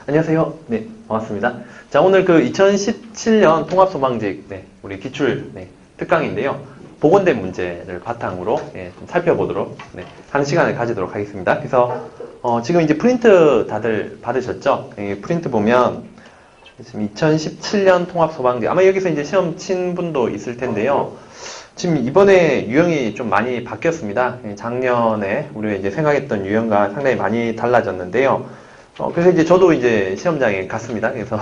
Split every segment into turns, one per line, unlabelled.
안녕하세요. 네, 반갑습니다. 자, 오늘 그 2017년 통합소방직, 우리 기출, 특강인데요. 복원된 문제를 바탕으로, 좀 살펴보도록, 하는 시간을 가지도록 하겠습니다. 그래서, 지금 이제 프린트 다들 받으셨죠? 프린트 보면, 지금 2017년 통합소방직, 아마 여기서 이제 시험 친 분도 있을 텐데요. 지금 이번에 유형이 좀 많이 바뀌었습니다. 작년에 우리가 이제 생각했던 유형과 상당히 많이 달라졌는데요. 그래서 이제 저도 이제 시험장에 갔습니다. 그래서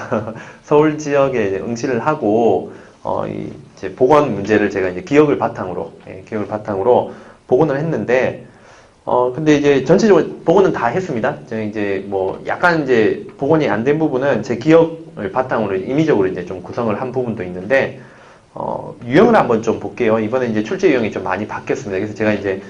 서울 지역에 이제 응시를 하고, 이제 복원 문제를 제가 이제 기억을 바탕으로 복원을 했는데, 근데 이제 전체적으로 복원은 다 했습니다. 제가 이제 뭐 약간 이제 복원이 안 된 부분은 제 기억을 바탕으로 임의적으로 이제 좀 구성을 한 부분도 있는데, 유형을 한번 좀 볼게요. 이번에 이제 출제 유형이 좀 많이 바뀌었습니다. 그래서 제가 이제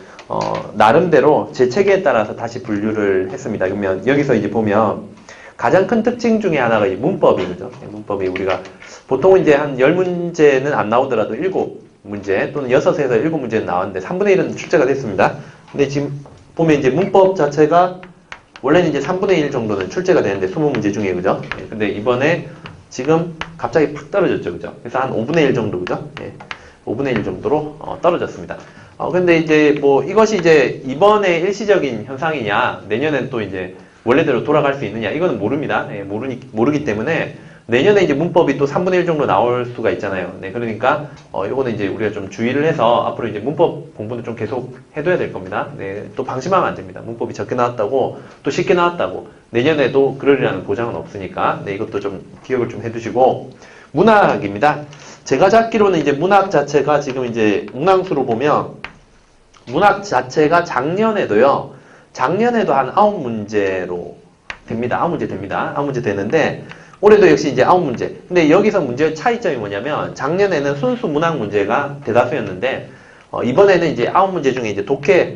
나름대로 제 체계에 따라서 다시 분류를 했습니다. 그러면 여기서 이제 보면 가장 큰 특징 중에 하나가 이 문법이, 그죠? 문법이 우리가 보통은 이제 한 10문제는 안 나오더라도 7문제 또는 6에서 7문제는 나왔는데 3분의 1은 출제가 됐습니다. 근데 지금 보면 이제 문법 자체가 원래는 이제 3분의 1 정도는 출제가 되는데 20문제 중에, 그죠? 근데 이번에 지금 갑자기 팍 떨어졌죠, 그죠? 그래서 한 5분의 1 정도, 그죠? 5분의 1 정도로 떨어졌습니다. 근데 이제 뭐 이것이 이제 이번에 일시적인 현상이냐, 내년엔 또 이제 원래대로 돌아갈 수 있느냐, 이거는 모릅니다. 모르기 때문에 내년에 이제 문법이 또 3분의 1 정도 나올 수가 있잖아요. 그러니까 이거는 이제 우리가 좀 주의를 해서 앞으로 이제 문법 공부는 좀 계속 해둬야 될 겁니다. 또 방심하면 안 됩니다. 문법이 적게 나왔다고 또 쉽게 나왔다고 내년에도 그러리라는 보장은 없으니까 이것도 좀 기억을 좀 해두시고, 문학입니다. 제가 잡기로는 이제 문학 자체가 지금 이제 문항수로 보면 문학 자체가 작년에도 한 9문제로 됩니다. 9문제 됩니다. 9문제 되는데 올해도 역시 이제 9문제. 근데 여기서 문제의 차이점이 뭐냐면 작년에는 순수 문학 문제가 대다수였는데 이번에는 이제 9문제 중에 이제 독해,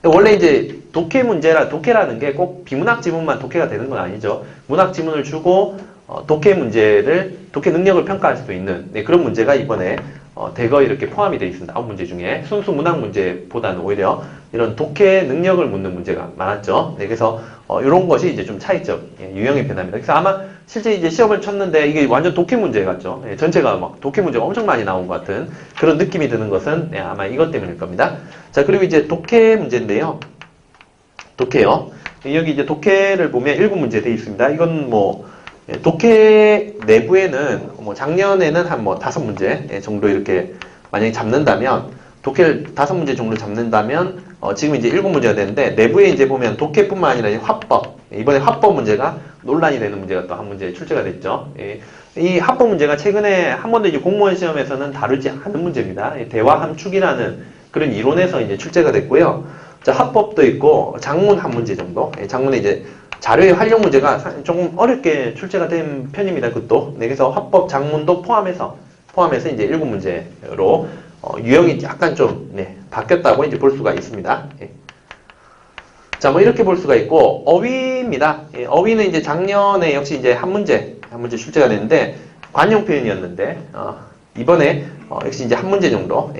원래 이제 독해라는 게 꼭 비문학 지문만 독해가 되는 건 아니죠. 문학 지문을 주고 독해 능력을 평가할 수도 있는 그런 문제가 이번에 대거 이렇게 포함이 되어 있습니다. 9문제 중에 순수 문학 문제보다는 오히려 이런 독해 능력을 묻는 문제가 많았죠. 그래서 이런 것이 이제 좀 차이점, 유형의 변화입니다. 그래서 아마 실제 이제 시험을 쳤는데 이게 완전 독해 문제 같죠. 전체가 막 독해 문제가 엄청 많이 나온 것 같은 그런 느낌이 드는 것은 아마 이것 때문일 겁니다. 자, 그리고 이제 독해 문제인데요. 독해요. 여기 이제 독해를 보면 7문제 되어 있습니다. 이건 뭐 독해 내부에는 뭐 작년에는 한 뭐 5문제 정도 이렇게 만약에 잡는다면, 독해를 5문제 정도 잡는다면 지금 이제 7문제가 되는데 내부에 이제 보면 독해뿐만 아니라 화법, 이번에 화법 문제가 논란이 되는 문제가 또 한 문제 출제가 됐죠. 이 화법 문제가 최근에 한 번도 이제 공무원 시험에서는 다루지 않은 문제입니다. 대화 함축이라는 그런 이론에서 이제 출제가 됐고요. 자, 화법도 있고 작문 한 문제 정도. 작문에 이제 자료의 활용 문제가 조금 어렵게 출제가 된 편입니다. 그것도. 그래서 화법, 작문도 포함해서 이제 7문제로 유형이 약간 좀 바뀌었다고 이제 볼 수가 있습니다. 자, 뭐 이렇게 볼 수가 있고, 어휘입니다. 어휘는 이제 작년에 역시 이제 한 문제 출제가 됐는데 관용 표현이었는데 이번에 역시 이제 한 문제 정도로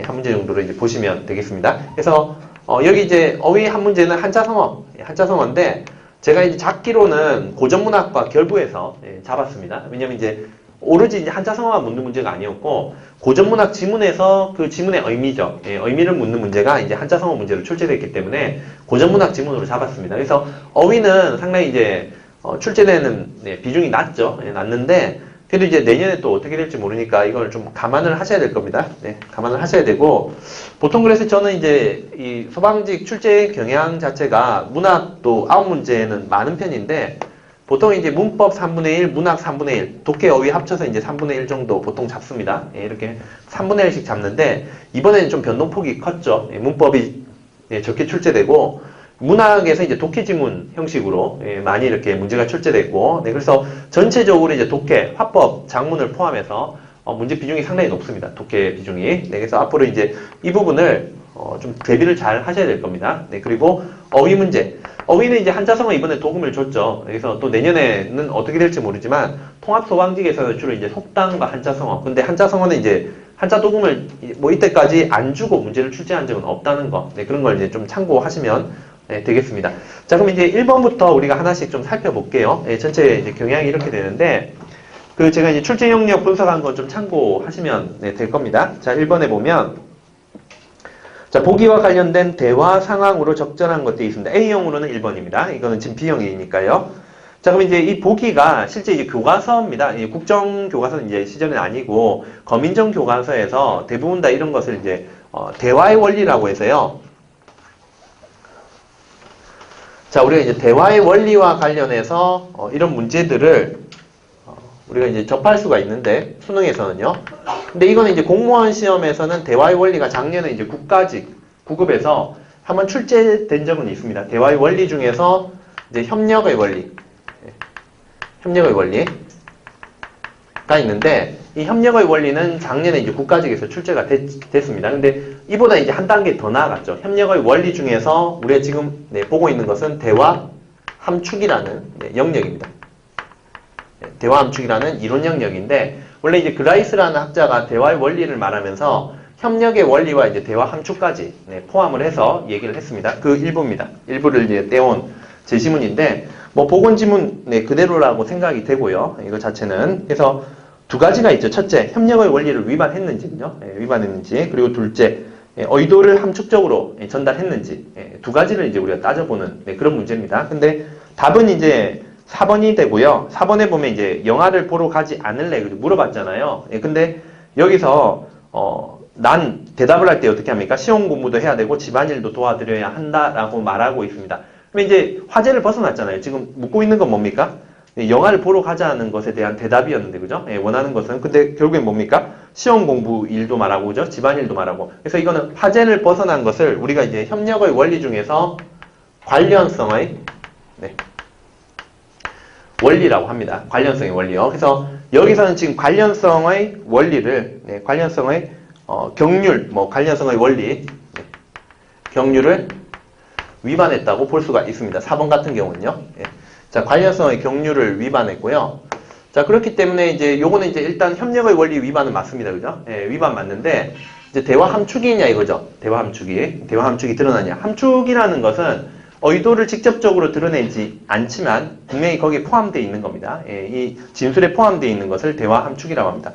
이제 보시면 되겠습니다. 그래서 여기 이제 어휘 한 문제는 한자성어인데 제가 이제 잡기로는 고전문학과 결부해서 잡았습니다. 왜냐면 이제 오로지 이제 한자성어가 묻는 문제가 아니었고 고전문학 지문에서 그 지문의 의미죠. 의미를 묻는 문제가 이제 한자성어 문제로 출제됐기 때문에 고전문학 지문으로 잡았습니다. 그래서 어휘는 상당히 이제 출제되는 비중이 낮는데 그래도 이제 내년에 또 어떻게 될지 모르니까 이걸 좀 감안을 하셔야 될 겁니다. 감안을 하셔야 되고, 보통 그래서 저는 이제 이 소방직 출제 경향 자체가 문학도 9문제는 많은 편인데, 보통 이제 문법 3분의 1, 문학 3분의 1, 독해 어휘 합쳐서 이제 3분의 1 정도 보통 잡습니다. 이렇게 3분의 1씩 잡는데, 이번에는 좀 변동폭이 컸죠. 문법이 적게 출제되고, 문학에서 이제 독해 지문 형식으로 많이 이렇게 문제가 출제됐고, 그래서 전체적으로 이제 독해, 화법, 작문을 포함해서 문제 비중이 상당히 높습니다. 독해 비중이. 그래서 앞으로 이제 이 부분을 좀 대비를 잘 하셔야 될 겁니다. 그리고 어휘 문제. 어휘는 이제 한자성어 이번에 도금을 줬죠. 그래서 또 내년에는 어떻게 될지 모르지만 통합소방직에서는 주로 이제 속담과 한자성어. 근데 한자성어는 이제 한자 도금을 뭐 이때까지 안 주고 문제를 출제한 적은 없다는 거. 그런 걸 이제 좀 참고하시면 네, 되겠습니다. 자, 그럼 이제 1번부터 우리가 하나씩 좀 살펴볼게요. 예, 전체 이제 경향이 이렇게 되는데, 제가 이제 출제 영역 분석한 건 좀 참고하시면 네, 될 겁니다. 자, 1번에 보면, 자, 보기와 관련된 대화 상황으로 적절한 것들이 있습니다. A형으로는 1번입니다. 이거는 지금 B형이니까요. 자, 그럼 이제 이 보기가 실제 이제 교과서입니다. 국정 교과서는 이제 시절은 아니고, 검인정 교과서에서 대부분 다 이런 것을 이제, 대화의 원리라고 해서요. 자, 우리가 이제 대화의 원리와 관련해서 이런 문제들을 우리가 이제 접할 수가 있는데 수능에서는요. 근데 이거는 이제 공무원 시험에서는 대화의 원리가 작년에 이제 국가직 9급에서 한번 출제된 적은 있습니다. 대화의 원리 중에서 이제 협력의 원리가 있는데 이 협력의 원리는 작년에 이제 국가직에서 출제가 됐습니다. 근데 이보다 이제 한 단계 더 나아갔죠. 협력의 원리 중에서 우리가 지금 보고 있는 것은 대화 함축이라는 영역입니다. 대화 함축이라는 이론 영역인데 원래 이제 그라이스라는 학자가 대화의 원리를 말하면서 협력의 원리와 이제 대화 함축까지 포함을 해서 얘기를 했습니다. 그 일부입니다. 일부를 이제 떼온 제시문인데 뭐 보건지문 그대로라고 생각이 되고요. 이거 자체는 그래서 두 가지가 있죠. 첫째, 협력의 원리를 위반했는지요. 위반했는지. 그리고 둘째, 의도를 함축적으로 전달했는지. 두 가지를 이제 우리가 따져보는 그런 문제입니다. 근데 답은 이제 4번이 되고요. 4번에 보면 이제 영화를 보러 가지 않을래 물어봤잖아요. 근데 여기서 난 대답을 할 때 어떻게 합니까? 시험 공부도 해야 되고 집안일도 도와드려야 한다라고 말하고 있습니다. 그럼 이제 화제를 벗어났잖아요. 지금 묻고 있는 건 뭡니까? 영화를 보러 가자는 것에 대한 대답이었는데, 그죠? 원하는 것은. 근데 결국엔 뭡니까? 시험 공부 일도 말하고, 그죠? 집안일도 말하고. 그래서 이거는 화제를 벗어난 것을 우리가 이제 협력의 원리 중에서 관련성의, 원리라고 합니다. 관련성의 원리요. 그래서 여기서는 지금 관련성의 원리를, 관련성의, 경률, 관련성의 원리, 경률을 위반했다고 볼 수가 있습니다. 4번 같은 경우는요. 자, 관련성의 경률을 위반했고요. 자, 그렇기 때문에 이제 요거는 이제 일단 협력의 원리 위반은 맞습니다. 그죠? 위반 맞는데, 이제 대화 함축이냐 이거죠. 대화 함축이 드러나냐. 함축이라는 것은 의도를 직접적으로 드러내지 않지만 분명히 거기에 포함되어 있는 겁니다. 이 진술에 포함되어 있는 것을 대화 함축이라고 합니다.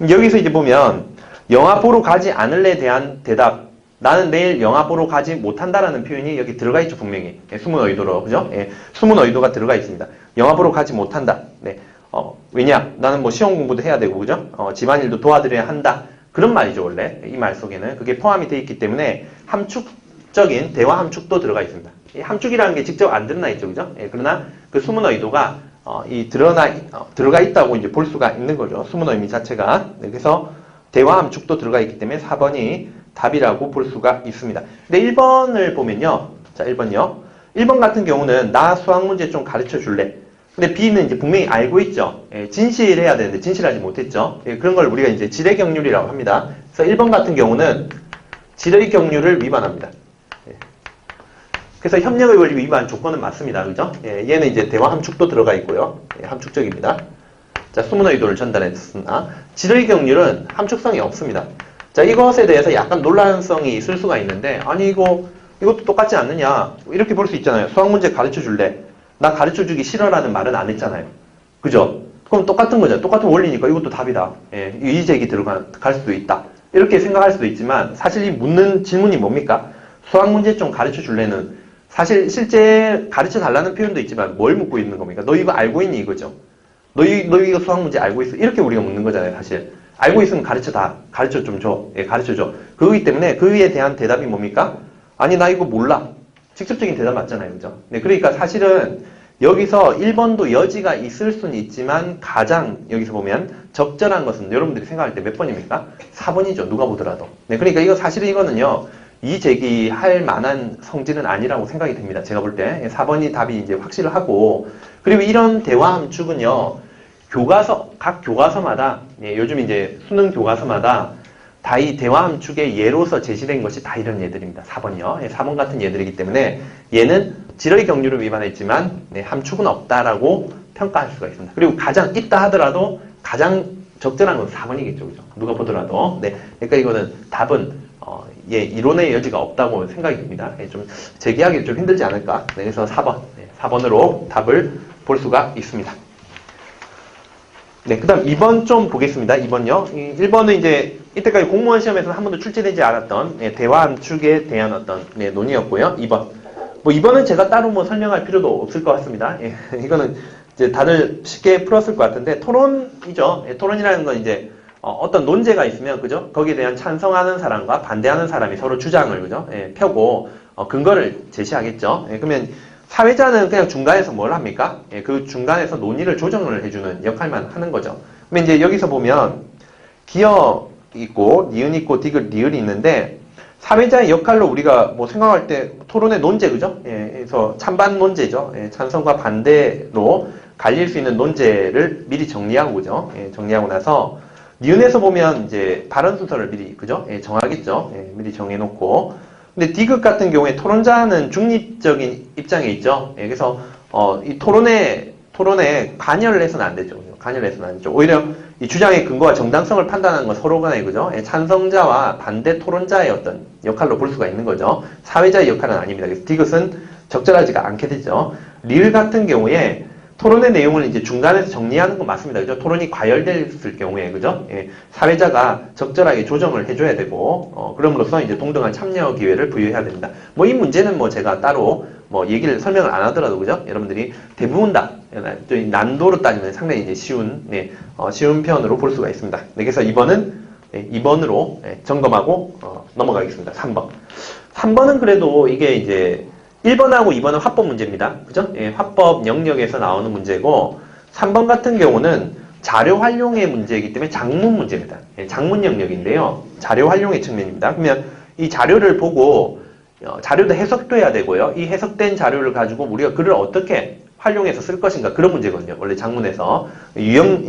여기서 이제 보면 영화 보러 가지 않을래에 대한 대답, 나는 내일 영화 보러 가지 못한다라는 표현이 여기 들어가 있죠, 분명히. 숨은 의도로, 그죠? 숨은 의도가 들어가 있습니다. 영화 보러 가지 못한다. 왜냐? 나는 뭐 시험 공부도 해야 되고, 그죠? 집안일도 도와드려야 한다. 그런 말이죠, 원래. 이 말 속에는. 그게 포함이 되어 있기 때문에 함축적인 대화 함축도 들어가 있습니다. 이 함축이라는 게 직접 안 드러나 있죠, 그죠? 그러나 그 숨은 의도가 들어가 있다고 이제 볼 수가 있는 거죠. 숨은 의미 자체가. 그래서 대화 함축도 들어가 있기 때문에 4번이 답이라고 볼 수가 있습니다. 근데 1번을 보면요. 자, 1번요. 1번 같은 경우는 나 수학 문제 좀 가르쳐 줄래? 근데 B는 이제 분명히 알고 있죠. 진실해야 되는데 진실하지 못했죠. 그런 걸 우리가 이제 지뢰 경률이라고 합니다. 그래서 1번 같은 경우는 지뢰 경률을 위반합니다. 그래서 협력의 원리 위반 조건은 맞습니다. 그죠? 얘는 이제 대화 함축도 들어가 있고요. 함축적입니다. 자, 숨은 의도를 전달했으나 지뢰 경률은 함축성이 없습니다. 자, 이것에 대해서 약간 논란성이 있을 수가 있는데, 아니, 이것도 똑같지 않느냐. 이렇게 볼 수 있잖아요. 수학 문제 가르쳐 줄래? 나 가르쳐 주기 싫어라는 말은 안 했잖아요. 그죠? 그럼 똑같은 거죠. 똑같은 원리니까 이것도 답이다. 이의제기 들어갈 수도 있다. 이렇게 생각할 수도 있지만, 사실 이 묻는 질문이 뭡니까? 수학 문제 좀 가르쳐 줄래는 사실 실제 가르쳐 달라는 표현도 있지만 뭘 묻고 있는 겁니까? 너 이거 알고 있니? 이거죠. 너 이거 수학 문제 알고 있어? 이렇게 우리가 묻는 거잖아요, 사실. 알고 있으면 가르쳐 좀 줘. 가르쳐 줘. 그거기 때문에 그에 대한 대답이 뭡니까? 아니, 나 이거 몰라. 직접적인 대답 맞잖아요. 그죠? 그러니까 사실은 여기서 1번도 여지가 있을 수는 있지만 가장 여기서 보면 적절한 것은 여러분들이 생각할 때 몇 번입니까? 4번이죠. 누가 보더라도. 그러니까 사실은 이거는요. 이 제기할 만한 성질은 아니라고 생각이 됩니다. 제가 볼 때. 4번이 답이 이제 확실을 하고. 그리고 이런 대화 함축은요. 각 교과서마다, 요즘 이제 수능 교과서마다 다 이 대화 함축의 예로서 제시된 것이 다 이런 예들입니다. 4번이요. 4번 같은 예들이기 때문에 얘는 지뢰 경률을 위반했지만 함축은 없다라고 평가할 수가 있습니다. 그리고 가장 있다 하더라도 가장 적절한 건 4번이겠죠. 그죠? 누가 보더라도. 그러니까 이거는 답은 예, 이론의 여지가 없다고 생각이 듭니다. 예, 좀 제기하기 좀 힘들지 않을까. 네, 그래서 4번. 4번으로 답을 볼 수가 있습니다. 네, 그 다음 2번 좀 보겠습니다. 2번요. 1번은 이제 이때까지 공무원 시험에서 한 번도 출제되지 않았던 대화 함축에 대한 어떤 논의였고요. 2번. 뭐 2번은 제가 따로 뭐 설명할 필요도 없을 것 같습니다. 예, 이거는 이제 다들 쉽게 풀었을 것 같은데 토론이죠. 예, 토론이라는 건 이제 어떤 논제가 있으면 그죠? 거기에 대한 찬성하는 사람과 반대하는 사람이 서로 주장을 그죠? 예, 펴고 근거를 제시하겠죠. 예, 그러면 사회자는 그냥 중간에서 뭘 합니까? 예, 그 중간에서 논의를 조정을 해주는 역할만 하는 거죠. 그러면 이제 여기서 보면 기어 있고 니은 있고 디귿 리을이 있는데 사회자의 역할로 우리가 뭐 생각할 때 토론의 논제 그죠? 예, 그래서 찬반 논제죠. 예, 찬성과 반대로 갈릴 수 있는 논제를 미리 정리하고 그죠? 예, 정리하고 나서 니은에서 보면 이제 발언 순서를 미리 그죠? 예, 정하겠죠. 예, 미리 정해놓고. 근데 디귿 같은 경우에 토론자는 중립적인 입장에 있죠. 예, 그래서 이 토론에 관여를 해서는 안 되죠. 관여를 해서는 안 되죠. 오히려 이 주장의 근거와 정당성을 판단하는 건 서로 간에 그죠? 예, 찬성자와 반대 토론자의 어떤 역할로 볼 수가 있는 거죠. 사회자의 역할은 아닙니다. 그래서 디귿은 적절하지가 않게 되죠. 리을 같은 경우에 토론의 내용을 이제 중간에서 정리하는 건 맞습니다. 그죠? 토론이 과열됐을 경우에, 그죠? 예, 사회자가 적절하게 조정을 해줘야 되고, 그럼으로써 이제 동등한 참여 기회를 부여해야 됩니다. 뭐 이 문제는 뭐 제가 따로 뭐 얘기를 설명을 안 하더라도, 그죠? 여러분들이 대부분 다, 난도로 따지면 상당히 이제 쉬운, 쉬운 편으로 볼 수가 있습니다. 네, 그래서 2번은, 2번으로 점검하고, 넘어가겠습니다. 3번. 3번은 그래도 이게 이제, 1번하고 2번은 화법 문제입니다. 그죠? 예, 화법 영역에서 나오는 문제고 3번 같은 경우는 자료 활용의 문제이기 때문에 작문 문제입니다. 예, 작문 영역인데요. 자료 활용의 측면입니다. 그러면 이 자료를 보고 자료도 해석돼야 되고요. 이 해석된 자료를 가지고 우리가 글을 어떻게 활용해서 쓸 것인가 그런 문제거든요. 원래 작문에서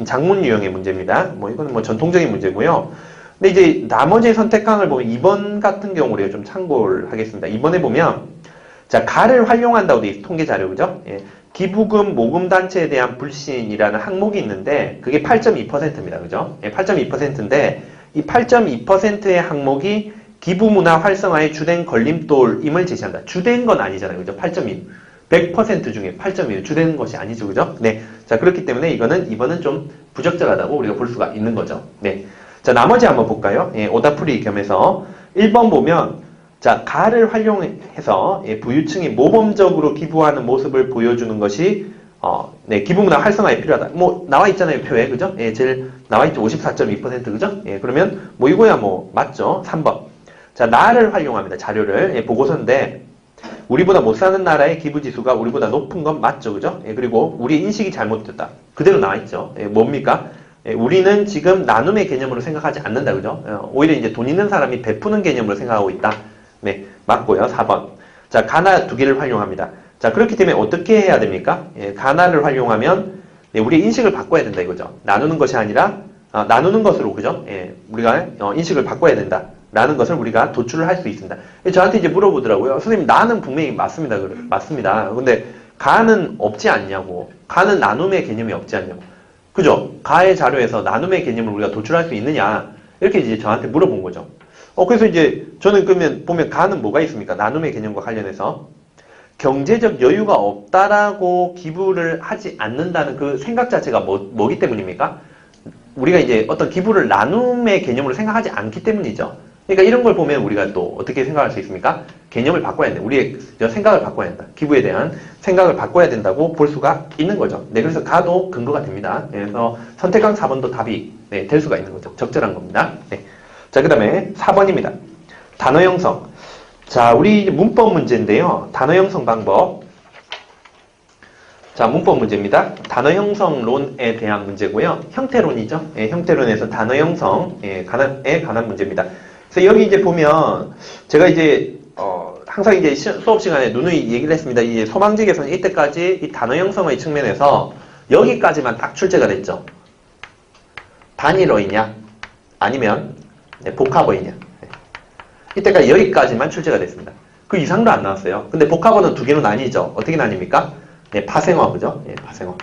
작문 유형의 문제입니다. 뭐 이거는 뭐 전통적인 문제고요. 근데 이제 나머지 선택항을 보면 2번 같은 경우 우리가 좀 참고를 하겠습니다. 2번에 보면 자, 가를 활용한다고 돼 있어요. 통계 자료, 그죠? 예. 기부금, 모금 단체에 대한 불신이라는 항목이 있는데, 그게 8.2%입니다. 그죠? 예, 8.2%인데, 이 8.2%의 항목이 기부 문화 활성화의 주된 걸림돌임을 제시한다. 주된 건 아니잖아요. 그죠? 8.2. 100% 중에 8.2. 주된 것이 아니죠. 그죠? 네. 자, 그렇기 때문에 이번은 좀 부적절하다고 우리가 볼 수가 있는 거죠. 네. 자, 나머지 한번 볼까요? 예, 오답풀이 겸해서 1번 보면, 자, 가를 활용해서 부유층이 모범적으로 기부하는 모습을 보여주는 것이 기부문화 활성화에 필요하다. 뭐 나와 있잖아요, 표에. 그죠? 예, 제일 나와 있죠. 54.2% 그죠? 예, 그러면 뭐 이거야 뭐 맞죠? 3번. 자, 나를 활용합니다. 자료를. 예, 보고서인데 우리보다 못 사는 나라의 기부 지수가 우리보다 높은 건 맞죠. 그죠? 예, 그리고 우리 인식이 잘못됐다. 그대로 나와 있죠. 예, 뭡니까? 예, 우리는 지금 나눔의 개념으로 생각하지 않는다. 그죠? 오히려 이제 돈 있는 사람이 베푸는 개념으로 생각하고 있다. 네, 맞고요. 4번. 자, 가나 두 개를 활용합니다. 자, 그렇기 때문에 어떻게 해야 됩니까? 예, 가나를 활용하면 우리의 인식을 바꿔야 된다 이거죠. 나누는 것이 아니라 나누는 것으로 그죠? 예, 우리가 인식을 바꿔야 된다. 라는 것을 우리가 도출을 할 수 있습니다. 저한테 이제 물어보더라고요. 선생님, 나는 분명히 맞습니다. 맞습니다. 근데 가는 없지 않냐고. 가는 나눔의 개념이 없지 않냐고. 그죠? 가의 자료에서 나눔의 개념을 우리가 도출할 수 있느냐. 이렇게 이제 저한테 물어본 거죠. 그래서 이제 저는 그러면 보면 가는 뭐가 있습니까? 나눔의 개념과 관련해서 경제적 여유가 없다라고 기부를 하지 않는다는 그 생각 자체가 뭐기 때문입니까? 우리가 이제 어떤 기부를 나눔의 개념으로 생각하지 않기 때문이죠. 그러니까 이런 걸 보면 우리가 또 어떻게 생각할 수 있습니까? 개념을 바꿔야 된다. 우리의 생각을 바꿔야 된다. 기부에 대한 생각을 바꿔야 된다고 볼 수가 있는 거죠. 네, 그래서 가도 근거가 됩니다. 그래서 선택한 4번도 답이 될 수가 있는 거죠. 적절한 겁니다. 네. 자, 그 다음에 4번입니다. 단어 형성. 자, 우리 문법 문제인데요. 단어 형성 방법. 자, 문법 문제입니다. 단어 형성론에 대한 문제고요. 형태론이죠. 예, 형태론에서 단어 형성에 관한 문제입니다. 그래서 여기 이제 보면 제가 이제 항상 이제 수업 시간에 누누이 얘기를 했습니다. 이 소망직에서는 이때까지 이 단어 형성의 측면에서 여기까지만 딱 출제가 됐죠. 단일어이냐 아니면 복합어이냐. 이때까지 여기까지만 출제가 됐습니다. 그 이상도 안 나왔어요. 근데 복합어는 두 개로 나뉘죠. 어떻게 나뉩니까? 파생어, 그죠? 파생어.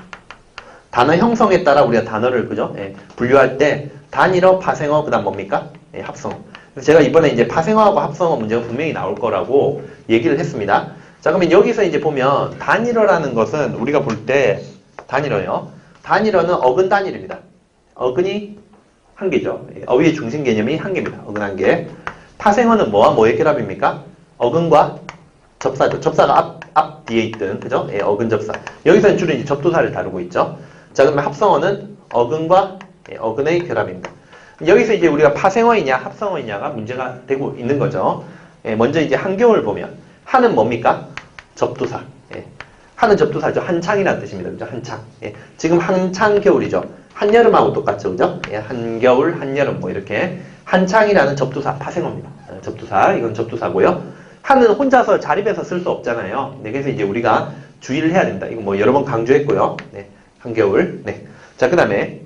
단어 형성에 따라 우리가 단어를, 그죠? 분류할 때 단일어, 파생어, 그 다음 뭡니까? 합성어. 그래서 제가 이번에 이제 파생어하고 합성어 문제가 분명히 나올 거라고 얘기를 했습니다. 자, 그러면 여기서 이제 보면 단일어라는 것은 우리가 볼 때 단일어요. 단일어는 어근 단일입니다. 어근이 한 개죠. 어휘의 중심 개념이 한 개입니다. 어근 한 개. 파생어는 뭐와 뭐의 결합입니까? 어근과 접사죠. 접사가 앞 뒤에 있든, 그죠? 예, 어근 접사. 여기서는 주로 이제 접두사를 다루고 있죠. 자, 그러면 합성어는 어근과 어근의 결합입니다. 여기서 이제 우리가 파생어이냐, 합성어이냐가 문제가 되고 있는 거죠. 예, 먼저 이제 한겨울 보면, 한은 뭡니까? 접두사. 예, 한은 접두사죠. 한창이라는 뜻입니다. 그죠? 한창. 예, 지금 한창 겨울이죠. 한여름하고 똑같죠. 그죠? 예, 한겨울, 한여름, 뭐 이렇게. 한창이라는 접두사, 파생어입니다. 접두사, 이건 접두사고요. 한은 혼자서 자립해서 쓸 수 없잖아요. 네, 그래서 이제 우리가 주의를 해야 된다. 이거 뭐 여러 번 강조했고요. 네, 한겨울. 네. 자, 그 다음에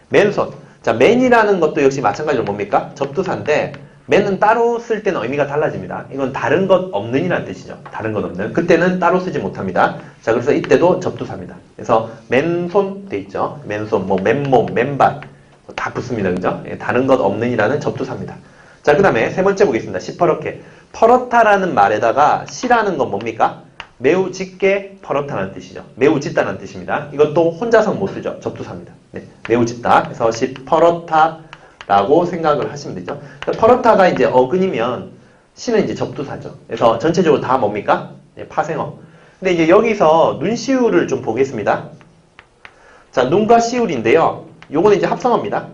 맨손. 자, 맨이라는 것도 역시 마찬가지로 뭡니까? 접두사인데, 맨은 따로 쓸 때는 의미가 달라집니다. 이건 다른 것 없는이라는 뜻이죠. 다른 것 없는. 그때는 따로 쓰지 못합니다. 자, 그래서 이때도 접두사입니다. 그래서 맨손 돼 있죠. 맨손, 뭐 맨몸, 맨발 다 붙습니다. 그죠? 예, 다른 것 없는이라는 접두사입니다. 자, 그 다음에 세 번째 보겠습니다. 시퍼렇게. 퍼렇다라는 말에다가 시라는 건 뭡니까? 매우 짙게 퍼렇다는 뜻이죠. 매우 짙다는 뜻입니다. 이것도 혼자서 못 쓰죠. 접두사입니다. 네, 매우 짙다. 그래서 시퍼렇다라고 생각을 하시면 되죠. 퍼렇다가 이제 어근이면 시는 이제 접두사죠. 그래서 전체적으로 다 뭡니까? 네, 파생어. 근데 이제 여기서 눈시울을 좀 보겠습니다. 자, 눈과 시울인데요. 요거는 이제 합성어입니다.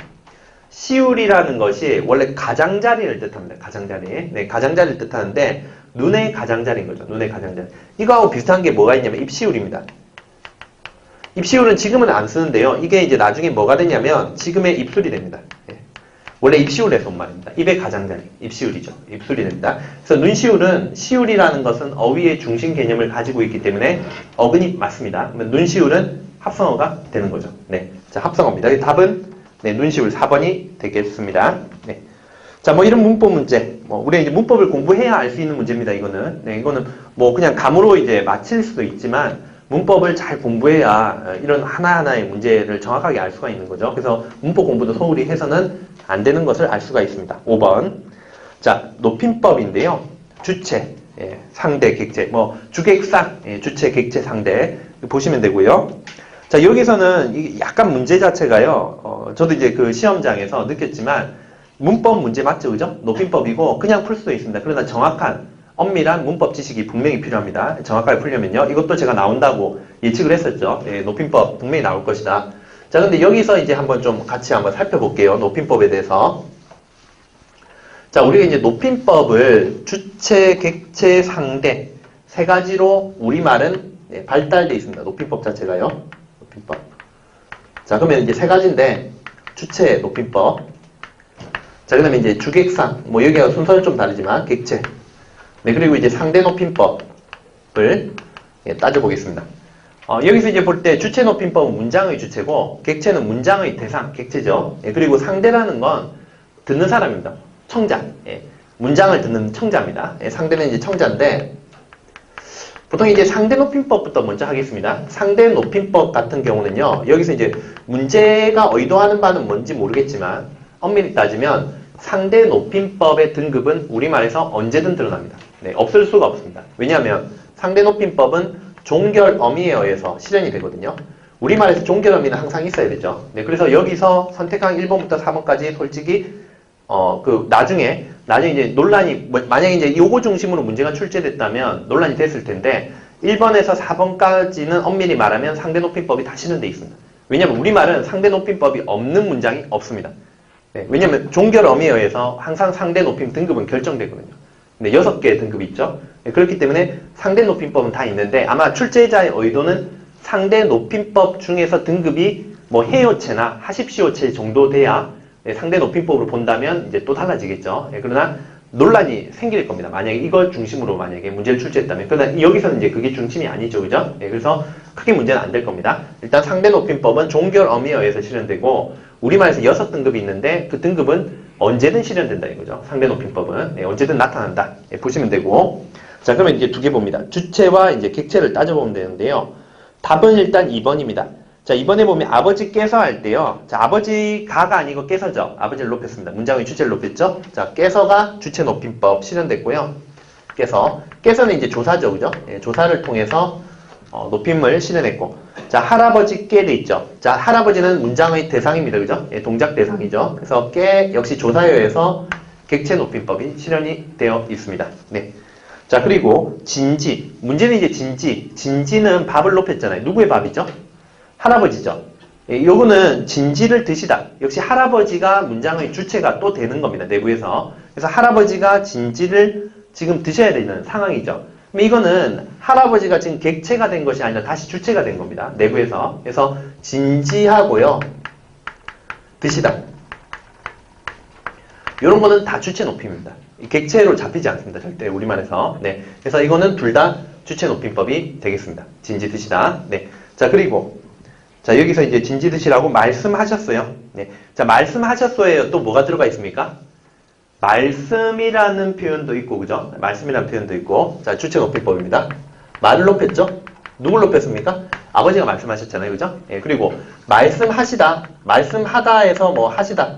시울이라는 것이 원래 가장자리를 뜻합니다. 가장자리. 네, 가장자리를 뜻하는데 눈의 가장자리인 거죠. 눈의 가장자리. 이거하고 비슷한 게 뭐가 있냐면 입시울입니다. 입시울은 지금은 안 쓰는데요. 이게 이제 나중에 뭐가 되냐면 지금의 입술이 됩니다. 네. 원래 입시울에서 온 말입니다. 입의 가장자리. 입시울이죠. 입술이 됩니다. 그래서 눈시울은 시울이라는 것은 어휘의 중심 개념을 가지고 있기 때문에 어근이 맞습니다. 그러면 눈시울은 합성어가 되는 거죠. 네. 자, 합성어입니다. 답은 네, 눈시울 4번이 되겠습니다. 네. 자, 뭐 이런 문법 문제. 우리 이제 문법을 공부해야 알 수 있는 문제입니다. 이거는. 네, 이거는 뭐 그냥 감으로 이제 맞힐 수도 있지만 문법을 잘 공부해야 이런 하나하나의 문제를 정확하게 알 수가 있는 거죠. 그래서 문법 공부도 소홀히 해서는 안 되는 것을 알 수가 있습니다. 5번. 자, 높임법인데요. 주체, 예, 상대, 객체, 뭐 주객상, 예, 주체, 객체, 상대 보시면 되고요. 자, 여기서는 약간 문제 자체가요. 저도 이제 그 시험장에서 느꼈지만 문법 문제 맞죠? 그죠? 높임법이고 그냥 풀 수도 있습니다. 그러나 정확한 엄밀한 문법 지식이 분명히 필요합니다. 정확하게 풀려면요. 이것도 제가 나온다고 예측을 했었죠. 예, 높임법 분명히 나올 것이다. 자, 근데 여기서 이제 한번 좀 같이 한번 살펴볼게요. 높임법에 대해서. 자, 우리가 이제 높임법을 주체, 객체, 상대 세 가지로 우리말은 발달되어 있습니다. 높임법 자체가요. 높임법. 자, 그러면 이제 세 가지인데 주체 높임법. 자, 그 다음에 이제 주객상. 뭐 여기가 순서는 좀 다르지만 객체. 네, 그리고 이제 상대 높임법을 따져보겠습니다. 여기서 이제 볼 때 주체 높임법은 문장의 주체고 객체는 문장의 대상, 객체죠. 예, 그리고 상대라는 건 듣는 사람입니다. 청자. 예, 문장을 듣는 청자입니다. 예, 상대는 이제 청자인데 보통 이제 상대 높임법부터 먼저 하겠습니다. 상대 높임법 같은 경우는요. 여기서 이제 문제가 의도하는 바는 뭔지 모르겠지만 엄밀히 따지면 상대 높임법의 등급은 우리말에서 언제든 드러납니다. 네, 없을 수가 없습니다. 왜냐하면 상대 높임법은 종결 어미에 의해서 실현이 되거든요. 우리말에서 종결 어미는 항상 있어야 되죠. 네, 그래서 여기서 선택한 1번부터 4번까지 솔직히 나중에 이제 논란이, 만약에 이제 요거 중심으로 문제가 출제됐다면 논란이 됐을 텐데, 1번에서 4번까지는 엄밀히 말하면 상대 높임법이 다 실현되어 있습니다. 왜냐면 우리말은 상대 높임법이 없는 문장이 없습니다. 네, 왜냐면 종결 어미에 의해서 항상 상대 높임 등급은 결정되거든요. 네, 6개의 등급이 있죠. 네, 그렇기 때문에 상대 높임법은 다 있는데, 아마 출제자의 의도는 상대 높임법 중에서 등급이 뭐 해요체나 하십시오체 정도 돼야 상대 높임법으로 본다면 이제 또 달라지겠죠. 예, 그러나 논란이 생길 겁니다. 만약에 이걸 중심으로 만약에 문제를 출제했다면. 그러나 여기서는 이제 그게 중심이 아니죠. 그죠? 예, 그래서 크게 문제는 안 될 겁니다. 일단 상대 높임법은 종결 어미에 의해서 실현되고 우리말에서 6등급이 있는데 그 등급은 언제든 실현된다 이거죠. 상대 높임법은. 예, 언제든 나타난다. 예, 보시면 되고. 자, 그러면 이제 두 개 봅니다. 주체와 이제 객체를 따져보면 되는데요. 답은 일단 2번입니다. 자, 이번에 보면 아버지께서 할 때요. 자, 아버지가가 아니고 께서죠. 아버지를 높였습니다. 문장의 주체를 높였죠. 자, 께서가 주체 높임법 실현됐고요. 께서는 이제 조사죠. 그죠? 예, 조사를 통해서 높임을 실현했고. 자, 할아버지께 돼 있죠. 자, 할아버지는 문장의 대상입니다. 그죠? 예, 동작 대상이죠. 그래서 께 역시 조사여에서 객체 높임법이 실현이 되어 있습니다. 네. 자, 그리고 진지. 문제는 이제 진지. 진지는 밥을 높였잖아요. 누구의 밥이죠? 할아버지죠. 예, 요거는 진지를 드시다. 역시 할아버지가 문장의 주체가 또 되는 겁니다. 내부에서. 그래서 할아버지가 진지를 지금 드셔야 되는 상황이죠. 그럼 이거는 할아버지가 지금 객체가 된 것이 아니라 다시 주체가 된 겁니다. 내부에서. 그래서 진지하고요. 드시다. 이런 거는 다 주체 높임입니다. 객체로 잡히지 않습니다. 절대 우리말에서. 네. 그래서 이거는 둘 다 주체 높임법이 되겠습니다. 진지 드시다. 네. 자, 그리고 자, 여기서 이제 진지 드시라고 말씀하셨어요. 네. 자, 말씀하셨어요. 또 뭐가 들어가 있습니까? 말씀이라는 표현도 있고, 그죠? 말씀이라는 표현도 있고. 자, 주체 높임법입니다. 말을 높였죠? 누굴 높였습니까? 아버지가 말씀하셨잖아요. 그죠? 예, 그리고 말씀하시다. 말씀하다에서 뭐 하시다.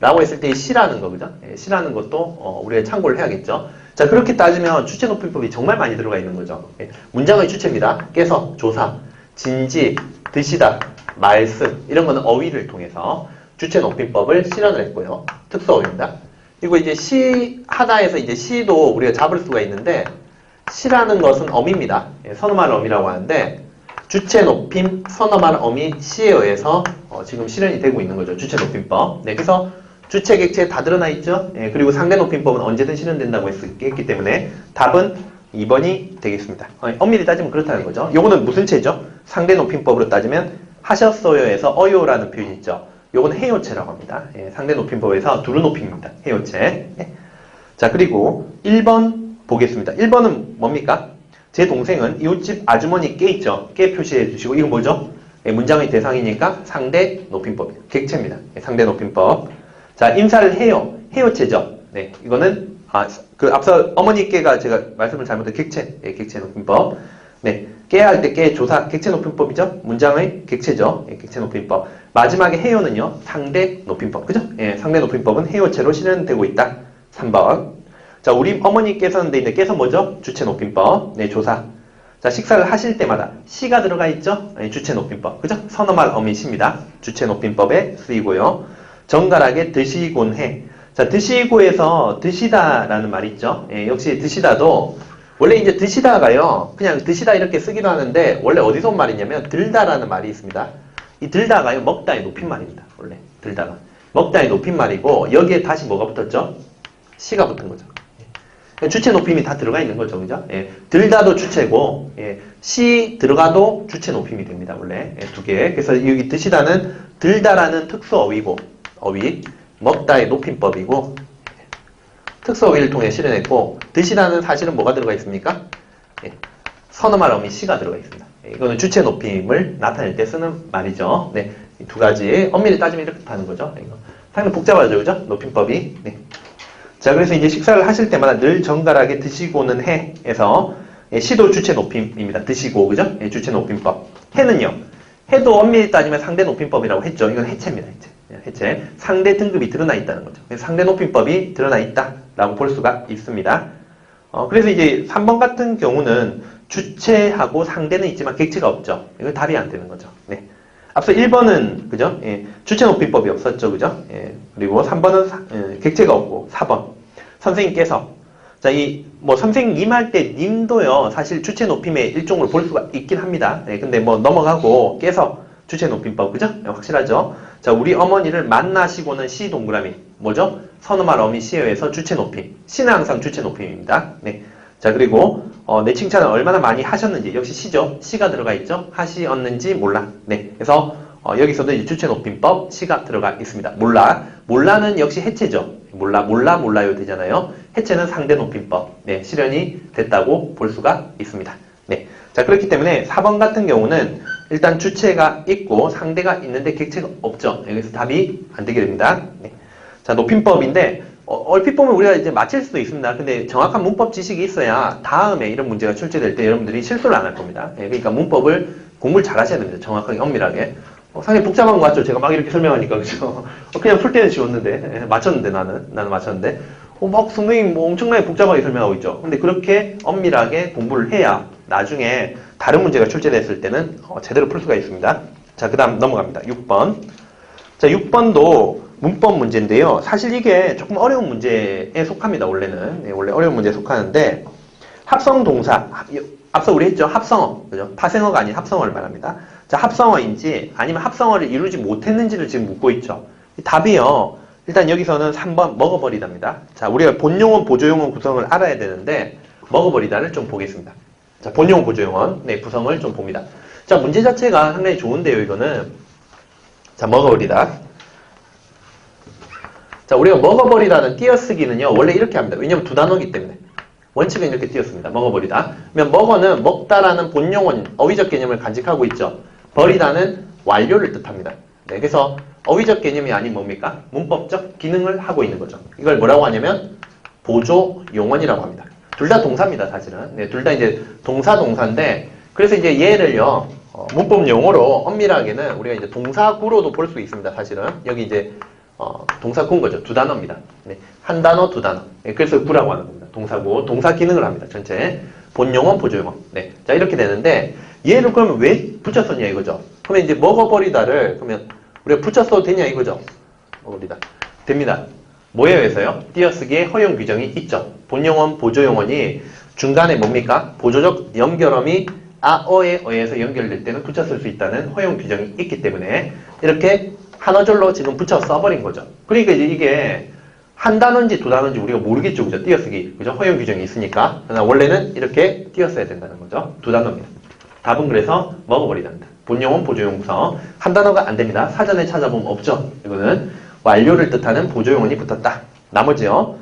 라고 했을 때 시라는 거, 그죠? 예, 시라는 것도 우리가 참고를 해야겠죠. 자, 그렇게 따지면 주체 높임법이 정말 많이 들어가 있는 거죠. 예, 문장의 주체입니다. 깨서, 조사, 진지, 드시다, 말씀 이런 거는 어휘를 통해서 주체 높임법을 실현을 했고요. 특수어휘입니다. 그리고 이제 시하다에서 이제 시도 우리가 잡을 수가 있는데 시라는 것은 어미입니다. 예, 선어말 어미라고 하는데 주체 높임 선어말 어미 시에 의해서 지금 실현이 되고 있는 거죠. 주체 높임법. 네, 그래서 주체 객체 다 드러나 있죠. 예, 그리고 상대 높임법은 언제든 실현된다고 했기 때문에 답은 2번이 되겠습니다. 엄밀히 따지면 그렇다는 거죠. 요거는 무슨 체죠? 상대 높임법으로 따지면 하셨어요에서 어요라는 표현이 있죠. 요거는 해요체라고 합니다. 예, 상대 높임법에서 두루 높임입니다. 해요체. 예. 자, 그리고 1번 보겠습니다. 1번은 뭡니까? 제 동생은 이웃집 아주머니께 있죠. 께 표시해 주시고 이거 뭐죠? 예, 문장의 대상이니까 상대 높임법. 객체입니다. 예, 상대 높임법. 자, 인사를 해요. 해요체죠. 네, 이거는 앞서 어머니께가 제가 말씀을 잘못한 객체. 예, 객체 높임법. 네, 깨야 할 때 깨 조사 객체 높임법이죠. 문장의 객체죠. 예, 객체 높임법. 마지막에 해요는요. 상대 높임법. 그죠? 예, 상대 높임법은 해요체로 실현되고 있다. 3번. 자, 우리 어머니께서는 돼 있는데 깨서 뭐죠? 주체 높임법. 네, 조사. 자, 식사를 하실 때마다 시가 들어가 있죠? 예, 주체 높임법. 그죠? 선어말 어미 시입니다. 주체 높임법에 쓰이고요. 정갈하게 드시곤 해. 자, 드시고에서 드시다라는 말이 있죠? 예, 역시 드시다도 원래 이제 드시다가요. 그냥 드시다 이렇게 쓰기도 하는데 원래 어디서 온 말이냐면 들다라는 말이 있습니다. 이 들다가요. 먹다의 높임말입니다. 원래 들다가. 먹다의 높임말이고 여기에 다시 뭐가 붙었죠? 시가 붙은 거죠. 예. 주체 높임이 다 들어가 있는 거죠. 그죠? 예. 들다도 주체고 예. 시 들어가도 주체 높임이 됩니다. 원래 예, 두 개. 그래서 여기 드시다는 들다라는 특수 어휘고 어휘 먹다의 높임법이고 특수어휘를 통해 실현했고 드시다는 사실은 뭐가 들어가 있습니까? 예, 선어말 어미 시가 들어가 있습니다. 예, 이거는 주체 높임을 나타낼 때 쓰는 말이죠. 네, 이 두 가지 엄밀히 따지면 이렇게 하는 거죠. 이거 상당히 복잡하죠, 그죠? 높임법이. 네. 자, 그래서 이제 식사를 하실 때마다 늘 정갈하게 드시고는 해에서 예, 시도 주체 높임입니다. 드시고, 그죠? 예, 주체 높임법. 해는요. 해도 엄밀히 따지면 상대 높임법이라고 했죠. 이건 해체입니다. 해체. 상대 등급이 드러나 있다는 거죠. 그래서 상대 높임법이 드러나 있다라고 볼 수가 있습니다. 그래서 이제 3번 같은 경우는 주체하고 상대는 있지만 객체가 없죠. 이건 답이 안 되는 거죠. 네. 앞서 1번은 그죠? 예, 주체 높임법이 없었죠. 그죠? 예, 그리고 3번은 객체가 없고 4번 선생님께서 자, 뭐 선생님 할 때 님도요. 사실 주체 높임의 일종으로 볼 수가 있긴 합니다. 네, 근데 뭐 넘어가고 깨서 주체 높임법, 그죠? 네, 확실하죠? 자, 우리 어머니를 만나시고는 시 동그라미. 뭐죠? 선어말 어미 시에 의해서 주체 높임. 시는 항상 주체 높임입니다. 네. 자, 그리고, 내 칭찬을 얼마나 많이 하셨는지. 역시 시죠? 시가 들어가 있죠? 하시었는지 몰라. 네. 그래서, 여기서도 이제 주체 높임법 시가 들어가 있습니다. 몰라. 몰라는 역시 해체죠. 몰라요 되잖아요. 해체는 상대 높임법. 네. 실현이 됐다고 볼 수가 있습니다. 네. 자, 그렇기 때문에 4번 같은 경우는 일단 주체가 있고 상대가 있는데 객체가 없죠. 여기서 답이 안 되게 됩니다. 네. 자, 높임법인데 얼핏 보면 우리가 이제 맞힐 수도 있습니다. 근데 정확한 문법 지식이 있어야 다음에 이런 문제가 출제될 때 여러분들이 실수를 안 할 겁니다. 네. 그러니까 문법을 공부를 잘 하셔야 됩니다. 정확하게, 엄밀하게. 상당히 복잡한 거 같죠? 제가 막 이렇게 설명하니까, 그죠? 그냥 풀 때는 쉬웠는데, 예, 맞췄는데, 나는 맞췄는데. 막 선생님 뭐 엄청나게 복잡하게 설명하고 있죠. 근데 그렇게 엄밀하게 공부를 해야 나중에 다른 문제가 출제됐을 때는 제대로 풀 수가 있습니다. 자, 그 다음 넘어갑니다. 6번. 자, 6번도 문법 문제인데요. 사실 이게 조금 어려운 문제에 속합니다, 원래는. 네, 원래 어려운 문제에 속하는데, 합성 동사. 앞서 우리 했죠? 합성어. 그죠? 파생어가 아닌 합성어를 말합니다. 자, 합성어인지 아니면 합성어를 이루지 못했는지를 지금 묻고 있죠. 답이요. 일단 여기서는 3번 먹어버리다입니다. 자, 우리가 본용어, 보조용어 구성을 알아야 되는데, 먹어버리다를 좀 보겠습니다. 자, 본용어, 보조용어. 네, 구성을 좀 봅니다. 자, 문제 자체가 상당히 좋은데요, 이거는. 자, 먹어버리다. 자, 우리가 먹어버리다는 띄어쓰기는요, 원래 이렇게 합니다. 왜냐면 두 단어이기 때문에. 원칙은 이렇게 띄었습니다. 먹어버리다. 그러면 먹어는 먹다라는 본용어, 어휘적 개념을 간직하고 있죠. 버리다는 완료를 뜻합니다. 네, 그래서 어휘적 개념이 아닌 뭡니까? 문법적 기능을 하고 있는 거죠. 이걸 뭐라고 하냐면 보조 용언이라고 합니다. 둘 다 동사입니다, 사실은. 네, 둘 다 이제 동사인데, 그래서 이제 얘를요, 문법 용어로 엄밀하게는 우리가 이제 동사구로도 볼 수 있습니다, 사실은. 여기 이제, 동사구인 거죠. 두 단어입니다. 네, 한 단어, 두 단어. 네, 그래서 구라고 하는 겁니다. 동사구, 동사 기능을 합니다, 전체. 본용어, 보조용어. 네, 자, 이렇게 되는데, 얘를 그러면 왜 붙였었냐, 이거죠. 그러면 이제 먹어버리다를, 그러면 우리가 붙였어도 되냐, 이거죠. 먹어버리다. 됩니다. 뭐에 의해서요? 띄어쓰기에 허용 규정이 있죠. 본용어, 보조용어니 중간에 뭡니까? 보조적 연결어미 아어에 의해서 연결될 때는 붙였을 수 있다는 허용 규정이 있기 때문에 이렇게 한어절로 지금 붙여 써버린 거죠. 그러니까 이제 이게 한 단어인지 두 단어인지 우리가 모르겠죠, 그죠? 띄어쓰기, 그죠? 허용 규정이 있으니까. 그러나 원래는 이렇게 띄었어야 된다는 거죠. 두 단어입니다. 답은 그래서 먹어버리답니다. 본용어, 보조용 구성. 한 단어가 안 됩니다. 사전에 찾아보면 없죠. 이거는 완료를 뜻하는 보조용어니 붙었다. 나머지요.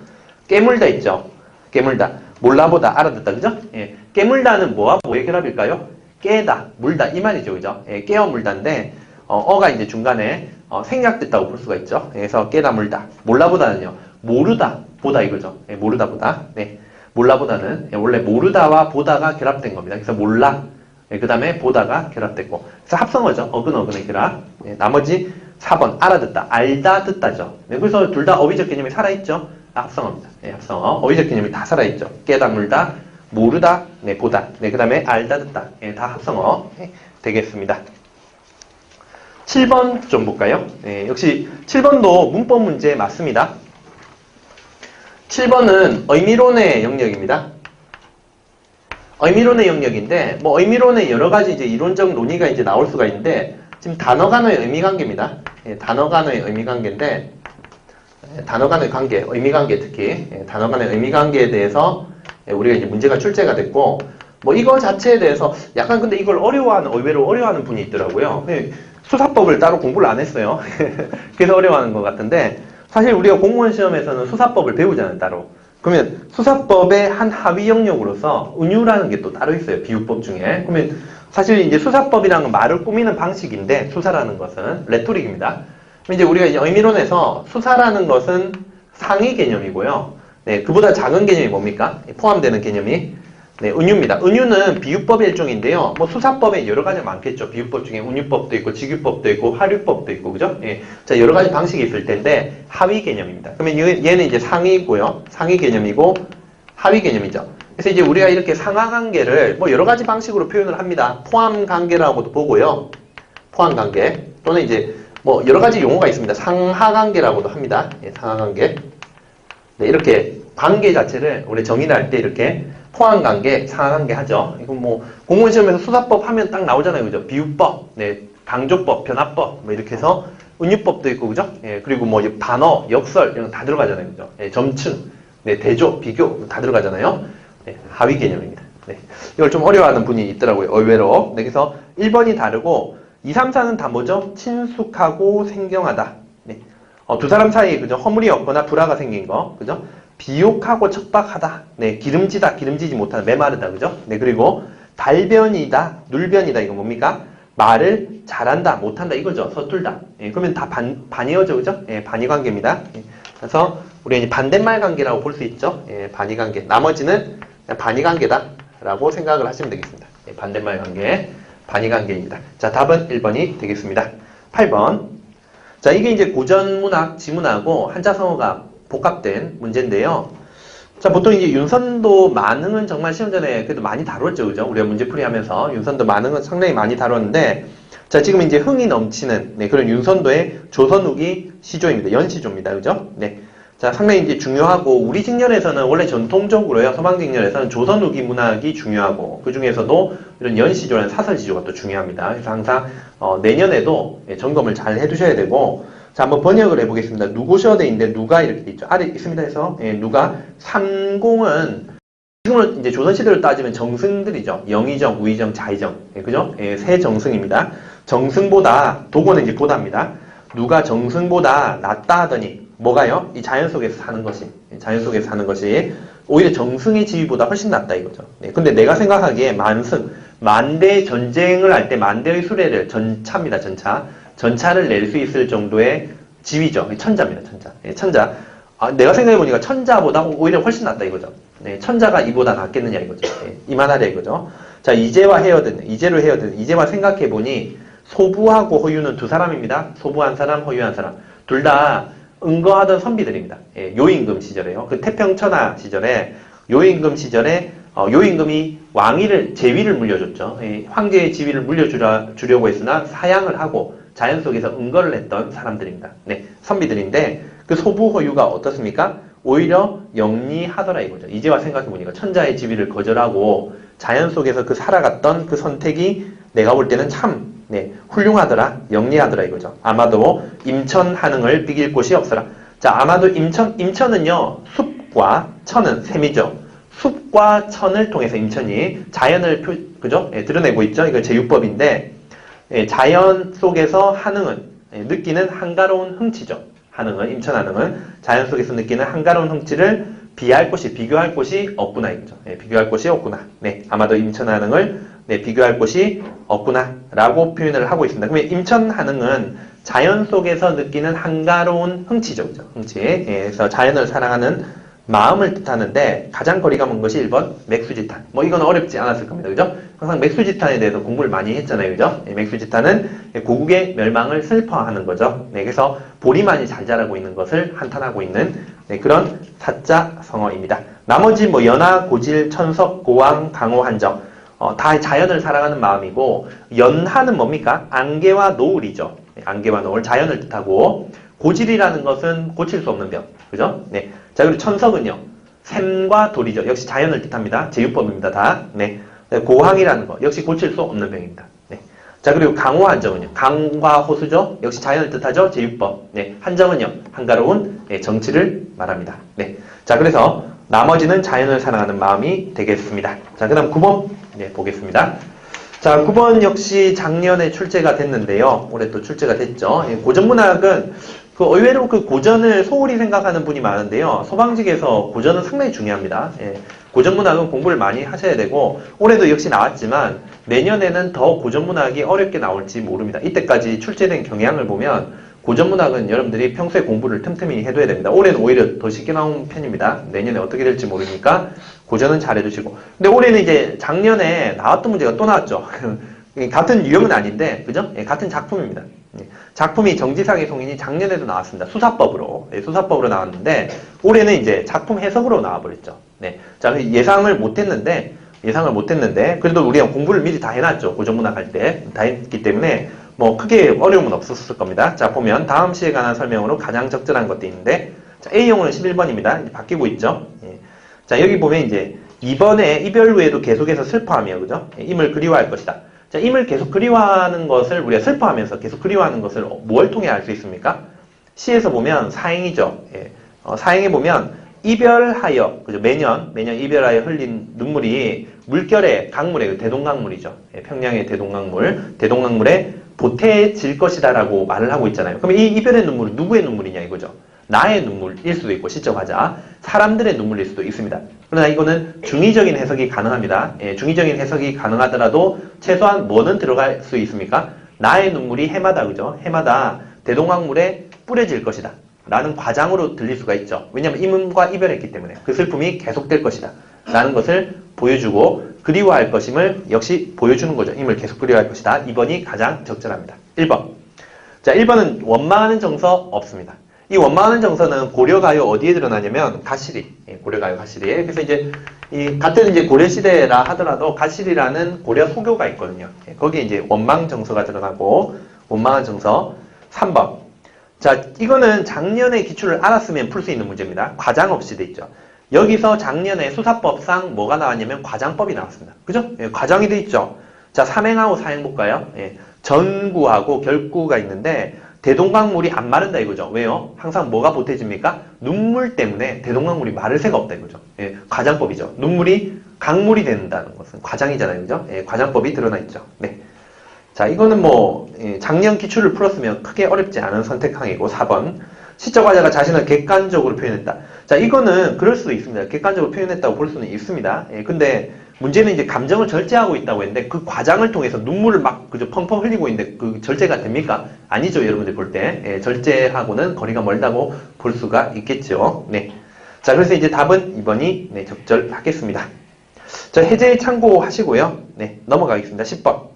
깨물다 있죠. 깨물다. 몰라보다, 알아듣다, 그죠? 예. 깨물다는 뭐와 뭐의 결합일까요? 깨다, 물다, 이 말이죠, 그죠? 예, 깨어 물다인데, 어가 이제 중간에 생략됐다고 볼 수가 있죠. 그래서 깨다, 물다. 몰라보다는요, 모르다, 보다 이거죠. 예, 모르다, 보다. 네. 몰라보다는 원래 모르다와 보다가 결합된 겁니다. 그래서 몰라. 예, 그 다음에 보다가 결합됐고. 그래서 합성어죠. 어근어근의 결합. 예, 나머지 4번, 알아듣다, 알다, 듣다죠. 네, 그래서 둘 다 어휘적 개념이 살아있죠. 합성어입니다. 네, 합성어. 어휘적 개념이 다 살아있죠. 깨다, 물다, 모르다, 네, 보다. 네, 그 다음에 알다, 듣다. 네, 다 합성어 네, 되겠습니다. 7번 좀 볼까요? 네, 역시 7번도 문법 문제 맞습니다. 7번은 의미론의 영역입니다. 의미론의 영역인데, 뭐 의미론의 여러 가지 이제 이론적 논의가 이제 나올 수가 있는데, 지금 단어 간의 의미 관계입니다. 예, 단어 간의 의미 관계인데, 단어 간의 관계, 의미 관계 특히, 단어 간의 의미 관계에 대해서 우리가 이제 문제가 출제가 됐고, 뭐 이거 자체에 대해서 약간 근데 이걸 의외로 어려워하는 분이 있더라고요. 수사법을 따로 공부를 안 했어요. 그래서 어려워하는 것 같은데, 사실 우리가 공무원 시험에서는 수사법을 배우잖아요, 따로. 그러면 수사법의 한 하위 영역으로서 은유라는 게 또 따로 있어요, 비유법 중에. 그러면 사실 이제 수사법이라는 건 말을 꾸미는 방식인데, 수사라는 것은 레토릭입니다. 이제 우리가 이제 의미론에서 수사라는 것은 상위 개념이고요. 네, 그보다 작은 개념이 뭡니까? 포함되는 개념이 네, 은유입니다. 은유는 비유법의 일종인데요. 뭐 수사법에 여러 가지가 많겠죠. 비유법 중에 은유법도 있고, 직유법도 있고, 하류법도 있고, 그죠? 예. 자, 여러 가지 방식이 있을 텐데 하위 개념입니다. 그러면 얘는 이제 상위고요. 상위 개념이고 하위 개념이죠. 그래서 이제 우리가 이렇게 상하 관계를 뭐 여러 가지 방식으로 표현을 합니다. 포함 관계라고도 보고요. 포함 관계 또는 이제 뭐 여러 가지 용어가 있습니다. 상하 관계라고도 합니다. 예, 상하 관계. 네, 이렇게 관계 자체를 우리 정의를 할 때 이렇게 포함 관계, 상하 관계 하죠. 이거 뭐 공무원 시험에서 수사법 하면 딱 나오잖아요, 그죠? 비유법, 네, 강조법, 변화법, 뭐 이렇게 해서 은유법도 있고, 그죠? 예, 그리고 뭐 단어, 역설 이런 거 다 들어가잖아요, 그죠? 예, 점층, 네, 대조, 비교 다 들어가잖아요. 네, 하위 개념입니다. 네, 이걸 좀 어려워하는 분이 있더라고요, 의외로. 네, 그래서 1번이 다르고 2, 3, 4는 다 뭐죠? 친숙하고 생경하다. 네, 두 사람 사이에 그죠? 허물이 없거나 불화가 생긴 거, 그죠? 비욕하고 척박하다. 네, 기름지다, 기름지지 못하다, 메마르다, 그죠? 네, 그리고 달변이다, 눌변이다, 이거 뭡니까? 말을 잘한다, 못한다, 이거죠. 서툴다. 예, 그러면 다 반이어죠, 그죠? 예, 반이 관계입니다. 예, 그래서 우리가 이제 반대말 관계라고 볼 수 있죠. 예, 반이 관계. 나머지는 반이 관계다라고 생각을 하시면 되겠습니다. 예, 반대말 관계. 반의관계입니다. 자, 답은 1번이 되겠습니다. 8번. 자, 이게 이제 고전문학, 지문하고 한자성어가 복합된 문제인데요. 자, 보통 이제 윤선도 만흥은 정말 시험 전에 그래도 많이 다뤘죠, 그죠? 우리가 문제풀이 하면서 윤선도 만흥은 상당히 많이 다뤘는데, 자, 지금 이제 흥이 넘치는, 네, 그런 윤선도의 조선 후기 시조입니다. 연시조입니다, 그죠? 네. 자, 상당히 이제 중요하고, 우리 직렬에서는 원래 전통적으로요, 서방 직렬에서는 조선 후기 문학이 중요하고, 그 중에서도 이런 연시조라는 사설시조가 또 중요합니다. 그래서 항상, 내년에도 점검을 잘 해두셔야 되고, 자, 한번 번역을 해보겠습니다. 누고셔대인데 누가 이렇게 있죠. 아래 있습니다 해서, 누가, 삼공은, 지금은 이제 조선시대로 따지면 정승들이죠. 영의정, 우의정, 자의정. 그죠? 세 정승입니다. 정승보다, 도고는 이제 보다입니다. 누가 정승보다 낫다 하더니, 뭐가요? 이 자연 속에서 사는 것이, 자연 속에서 사는 것이, 오히려 정승의 지위보다 훨씬 낫다 이거죠. 근데 내가 생각하기에 만대 전쟁을 할 때 만대의 수레를, 전차입니다, 전차. 전차를 낼 수 있을 정도의 지위죠. 천자입니다, 천자. 천자. 내가 생각해보니까 천자보다 오히려 훨씬 낫다 이거죠. 천자가 이보다 낫겠느냐 이거죠. 이만하랴 이거죠. 자, 이제와 이제와 생각해보니 소부하고 허유는 두 사람입니다. 소부 한 사람, 허유 한 사람. 둘 다 은거하던 선비들입니다. 요임금 시절에요. 그 태평천하 시절에 요임금 시절에 요임금이 제위를 물려줬죠. 황제의 지위를 물려주려고 했으나 사양을 하고 자연 속에서 은거를 했던 사람들입니다. 네, 선비들인데 그 소부허유가 어떻습니까? 오히려 영리하더라 이거죠. 이제와 생각해보니까 천자의 지위를 거절하고 자연 속에서 그 살아갔던 그 선택이 내가 볼 때는 참 훌륭하더라, 영리하더라 이거죠. 아마도 임천한응을 비길 곳이 없어라. 자, 아마도 임천은요, 숲과 천은 셈이죠. 숲과 천을 통해서 임천이 자연을 그죠? 드러내고 있죠. 이거 제유법인데, 자연 속에서 한응은 느끼는 한가로운 흥치죠. 임천한응은 자연 속에서 느끼는 한가로운 흥치를 비교할 곳이 없구나 이거죠. 비교할 곳이 없구나. 네, 아마도 임천한응을 비교할 곳이 없구나 라고 표현을 하고 있습니다. 그러면 임천한응은 자연 속에서 느끼는 한가로운 흥치죠. 그죠? 흥치. 그래서 자연을 사랑하는 마음을 뜻하는데 가장 거리가 먼 것이 1번 맥수지탄. 이건 어렵지 않았을 겁니다. 그죠? 항상 맥수지탄에 대해서 공부를 많이 했잖아요. 그죠? 맥수지탄은 고국의 멸망을 슬퍼하는 거죠. 그래서 보리만이 잘 자라고 있는 것을 한탄하고 있는 그런 사자 성어입니다. 나머지 연하, 고질, 천석, 고왕, 강호, 한정 다 자연을 사랑하는 마음이고, 연하는 뭡니까? 안개와 노을이죠. 안개와 노을, 자연을 뜻하고, 고질이라는 것은 고칠 수 없는 병. 그죠? 네. 자, 그리고 천석은요, 샘과 돌이죠. 역시 자연을 뜻합니다. 제유법입니다, 다. 네. 고항이라는 거, 역시 고칠 수 없는 병입니다. 네. 자, 그리고 강호 한정은요, 강과 호수죠. 역시 자연을 뜻하죠. 제유법. 네. 한정은요, 한가로운 정치를 말합니다. 네. 자, 그래서 나머지는 자연을 사랑하는 마음이 되겠습니다. 자, 그 다음 9번 보겠습니다. 자, 9번 역시 작년에 출제가 됐는데요. 올해 또 출제가 됐죠. 고전문학은 의외로 그 고전을 소홀히 생각하는 분이 많은데요. 서방직에서 고전은 상당히 중요합니다. 고전문학은 공부를 많이 하셔야 되고, 올해도 역시 나왔지만 내년에는 더 고전문학이 어렵게 나올지 모릅니다. 이때까지 출제된 경향을 보면 고전문학은 여러분들이 평소에 공부를 틈틈이 해둬야 됩니다. 올해는 오히려 더 쉽게 나온 편입니다. 내년에 어떻게 될지 모르니까 고전은 잘 해두시고. 근데 올해는 이제 작년에 나왔던 문제가 또 나왔죠. 같은 유형은 아닌데, 그죠? 같은 작품입니다. 작품이 정지상의 송인이 작년에도 나왔습니다. 수사법으로 나왔는데, 올해는 이제 작품 해석으로 나와버렸죠. 네. 자, 예상을 못했는데, 그래도 우리가 공부를 미리 다 해놨죠. 고전문학 할 때. 다 했기 때문에, 크게 어려움은 없었을 겁니다. 자, 보면 다음 시에 관한 설명으로 가장 적절한 것도 있는데, 자, A형으로는 11번입니다. 이제 바뀌고 있죠. 자, 여기 보면 이제 2번에 이별 후에도 계속해서 슬퍼하며, 그죠? 임을 그리워할 것이다. 자, 임을 계속 그리워하는 것을 우리가 슬퍼하면서 계속 그리워하는 것을 뭘 통해 알 수 있습니까? 시에서 보면 사행이죠. 사행에 보면 이별하여, 그죠? 매년 이별하여 흘린 눈물이 물결의 강물에, 대동강물이죠. 평양의 대동강물에 보태질 것이다라고 말을 하고 있잖아요. 그럼 이 이별의 눈물은 누구의 눈물이냐 이거죠. 나의 눈물일 수도 있고, 시점하자 사람들의 눈물일 수도 있습니다. 그러나 이거는 중의적인 해석이 가능합니다. 중의적인 해석이 가능하더라도 최소한 뭐는 들어갈 수 있습니까? 나의 눈물이 해마다, 그죠? 해마다 대동강물에 뿌려질 것이다 라는 과장으로 들릴 수가 있죠. 왜냐하면 임과 이별했기 때문에 그 슬픔이 계속될 것이다 라는 것을 보여주고, 그리워할 것임을 역시 보여주는 거죠. 임을 계속 그리워할 것이다. 2번이 가장 적절합니다. 1번. 자, 1번은 원망하는 정서 없습니다. 이 원망하는 정서는 고려가요 어디에 드러나냐면 가시리. 예, 고려가요 가시리에. 그래서 이제 같은 이제 고려시대라 하더라도 가시리라는 고려 소교가 있거든요. 예, 거기에 이제 원망 정서가 드러나고 원망한 정서. 3번. 자, 이거는 작년에 기출을 알았으면 풀 수 있는 문제입니다. 과장 없이 돼 있죠. 여기서 작년에 수사법상 뭐가 나왔냐면 과장법이 나왔습니다. 그죠? 예, 과장이 돼 있죠. 자, 삼행하고 사행 볼까요? 예, 전구하고 결구가 있는데 대동강물이 안 마른다 이거죠. 왜요? 항상 뭐가 보태집니까? 눈물 때문에 대동강물이 마를 새가 없다 이거죠. 예, 과장법이죠. 눈물이 강물이 된다는 것은 과장이잖아요. 그죠? 예, 과장법이 드러나 있죠. 네. 자, 이거는 뭐 작년 기출을 풀었으면 크게 어렵지 않은 선택항이고 4번. 시적화자가 자신을 객관적으로 표현했다. 자, 이거는 그럴 수도 있습니다. 객관적으로 표현했다고 볼 수는 있습니다. 예, 근데 문제는 이제 감정을 절제하고 있다고 했는데 그 과장을 통해서 눈물을 막 그저 펑펑 흘리고 있는데 그 절제가 됩니까? 아니죠, 여러분들 볼 때. 예, 절제하고는 거리가 멀다고 볼 수가 있겠죠. 네. 자, 그래서 이제 답은 2번이 네, 적절하겠습니다. 자, 해제 참고하시고요. 네, 넘어가겠습니다. 10번.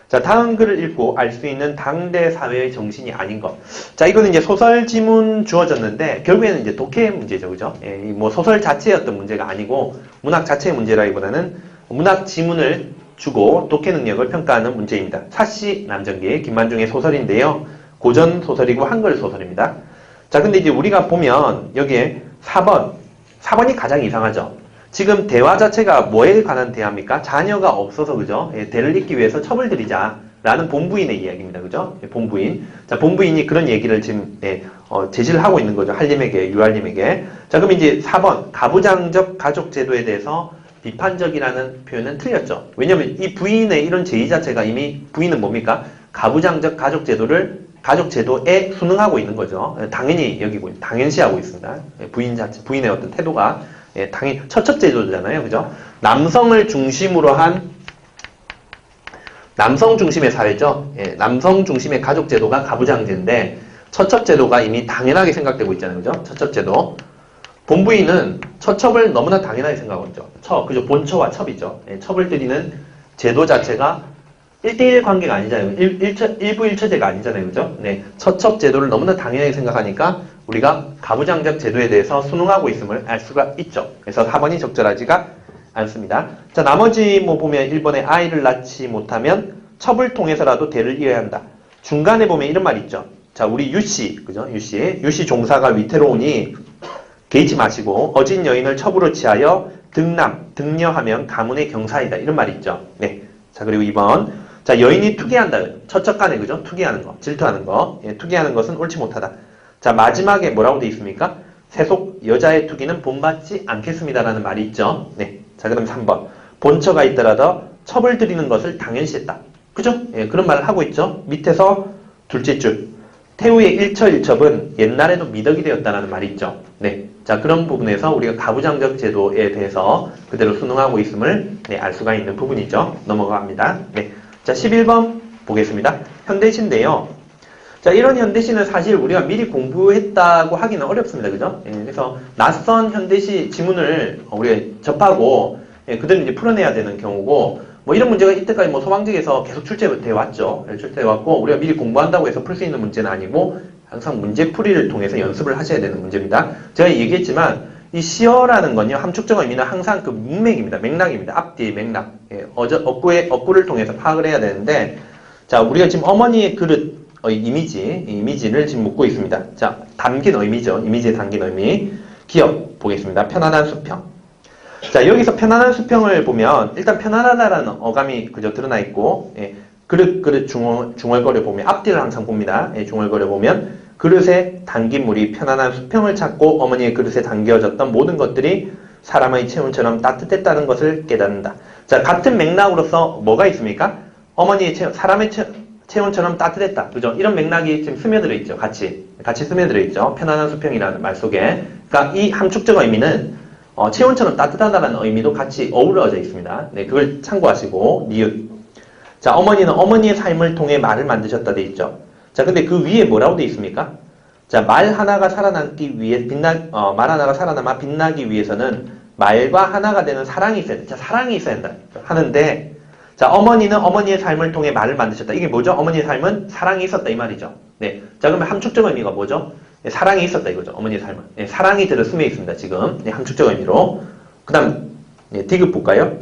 자, 다음 글을 읽고 알 수 있는 당대 사회의 정신이 아닌 것. 자, 이거는 이제 소설 지문 주어졌는데, 결국에는 이제 독해 문제죠. 그죠? 예, 뭐 소설 자체였던 문제가 아니고, 문학 자체의 문제라기보다는 문학 지문을 주고 독해 능력을 평가하는 문제입니다. 사시 남정기의 김만중의 소설인데요. 고전 소설이고 한글 소설입니다. 자, 근데 이제 우리가 보면 여기에 4번이 가장 이상하죠. 지금 대화 자체가 뭐에 관한 대화입니까? 자녀가 없어서 그죠? 예, 대를 잇기 위해서 첩을 들이자 라는 본부인의 이야기입니다. 그죠? 예, 본부인. 자, 본부인이 그런 얘기를 지금 제시를 하고 있는 거죠. 한림에게, 유한림에게. 자, 그럼 이제 4번 가부장적 가족 제도에 대해서 비판적이라는 표현은 틀렸죠. 왜냐면 이 부인의 이런 제의 자체가 이미 부인은 뭡니까? 가부장적 가족 제도에 순응하고 있는 거죠. 예, 당연히 여기고 당연시하고 있습니다. 예, 부인의 어떤 태도가 예, 당연히 처첩 제도잖아요. 그죠? 남성을 중심으로 한 남성 중심의 사회죠. 예, 남성 중심의 가족 제도가 가부장제인데 처첩 제도가 이미 당연하게 생각되고 있잖아요. 그죠? 처첩 제도. 본부인은 처첩을 너무나 당연하게 생각하죠. 그죠? 본처와 첩이죠. 예, 첩을 들이는 제도 자체가 1대1 관계가 아니잖아요. 일부 일처제가 아니잖아요. 그죠? 네. 처첩 제도를 너무나 당연하게 생각하니까 우리가 가부장적 제도에 대해서 순응하고 있음을 알 수가 있죠. 그래서 4번이 적절하지가 않습니다. 자, 나머지 뭐 보면 1번에 아이를 낳지 못하면 첩을 통해서라도 대를 이어야 한다. 중간에 보면 이런 말 있죠. 자, 우리 유씨, 그죠? 유씨 종사가 위태로우니 개의치 마시고 어진 여인을 첩으로 취하여 등려하면 가문의 경사이다. 이런 말이 있죠. 네. 자, 그리고 2번. 자, 여인이 투기한다. 처척간에, 그죠? 투기하는 거, 질투하는 거. 예, 투기하는 것은 옳지 못하다. 자, 마지막에 뭐라고 되어 있습니까? 세속 여자의 투기는 본받지 않겠습니다라는 말이 있죠. 네. 자, 그럼 3번. 본처가 있더라도 첩을 들이는 것을 당연시했다. 그죠? 예, 그런 말을 하고 있죠. 밑에서 둘째 줄. 태후의 일처일첩은 옛날에도 미덕이 되었다라는 말이 있죠. 네. 자, 그런 부분에서 우리가 가부장적 제도에 대해서 그대로 순응하고 있음을 네, 알 수가 있는 부분이죠. 넘어갑니다. 네. 자, 11번 보겠습니다. 현대시인데요. 자, 이런 현대시는 사실 우리가 미리 공부했다고 하기는 어렵습니다. 그죠? 예, 그래서 낯선 현대시 지문을 우리가 접하고 예, 그대로 이제 풀어내야 되는 경우고 뭐 이런 문제가 이때까지 뭐 소방직에서 계속 출제돼 왔죠. 출제돼 왔고 우리가 미리 공부한다고 해서 풀 수 있는 문제는 아니고 항상 문제풀이를 통해서 연습을 하셔야 되는 문제입니다. 제가 얘기했지만 이 시어라는 건요. 함축적 의미는 항상 그 문맥입니다. 맥락입니다. 앞뒤의 맥락. 예, 어구를 통해서 파악을 해야 되는데 자, 우리가 지금 어머니의 그릇 이미지를 지금 묻고 있습니다. 자, 담긴 의미죠. 이미지에 담긴 의미. 기억 보겠습니다. 편안한 수평. 자, 여기서 편안한 수평을 보면 일단 편안하다라는 어감이 그저 드러나 있고 예, 그릇 중얼거려 보면 앞뒤를 항상 봅니다. 예, 중얼거려 보면 그릇에 담긴 물이 편안한 수평을 찾고 어머니의 그릇에 담겨졌던 모든 것들이 사람의 체온처럼 따뜻했다는 것을 깨닫는다. 자, 같은 맥락으로서 뭐가 있습니까? 어머니의 사람의 체온처럼 따뜻했다. 그죠? 이런 맥락이 지금 스며들어 있죠. 같이 스며들어 있죠. 편안한 수평이라는 말 속에. 그러니까 이 함축적 의미는 체온처럼 따뜻하다는 의미도 같이 어우러져 있습니다. 네, 그걸 참고하시고 니은. 자, 어머니는 어머니의 삶을 통해 말을 만드셨다 돼 있죠. 자, 근데 그 위에 뭐라고 돼 있습니까? 자, 말 하나가 살아남기 위해 말 하나가 살아남아 빛나기 위해서는
말과 하나가 되는 사랑이 있어야 돼. 자, 사랑이 있어야 한다. 하는데, 자, 어머니는 어머니의 삶을 통해 말을 만드셨다. 이게 뭐죠? 어머니의 삶은 사랑이 있었다. 이 말이죠. 네. 자, 그러면 함축적 의미가 뭐죠? 네, 사랑이 있었다. 이거죠. 어머니의 삶은. 네, 사랑이 들어스며 있습니다. 지금. 네, 함축적 의미로. 그 다음, 네, 디귿 볼까요?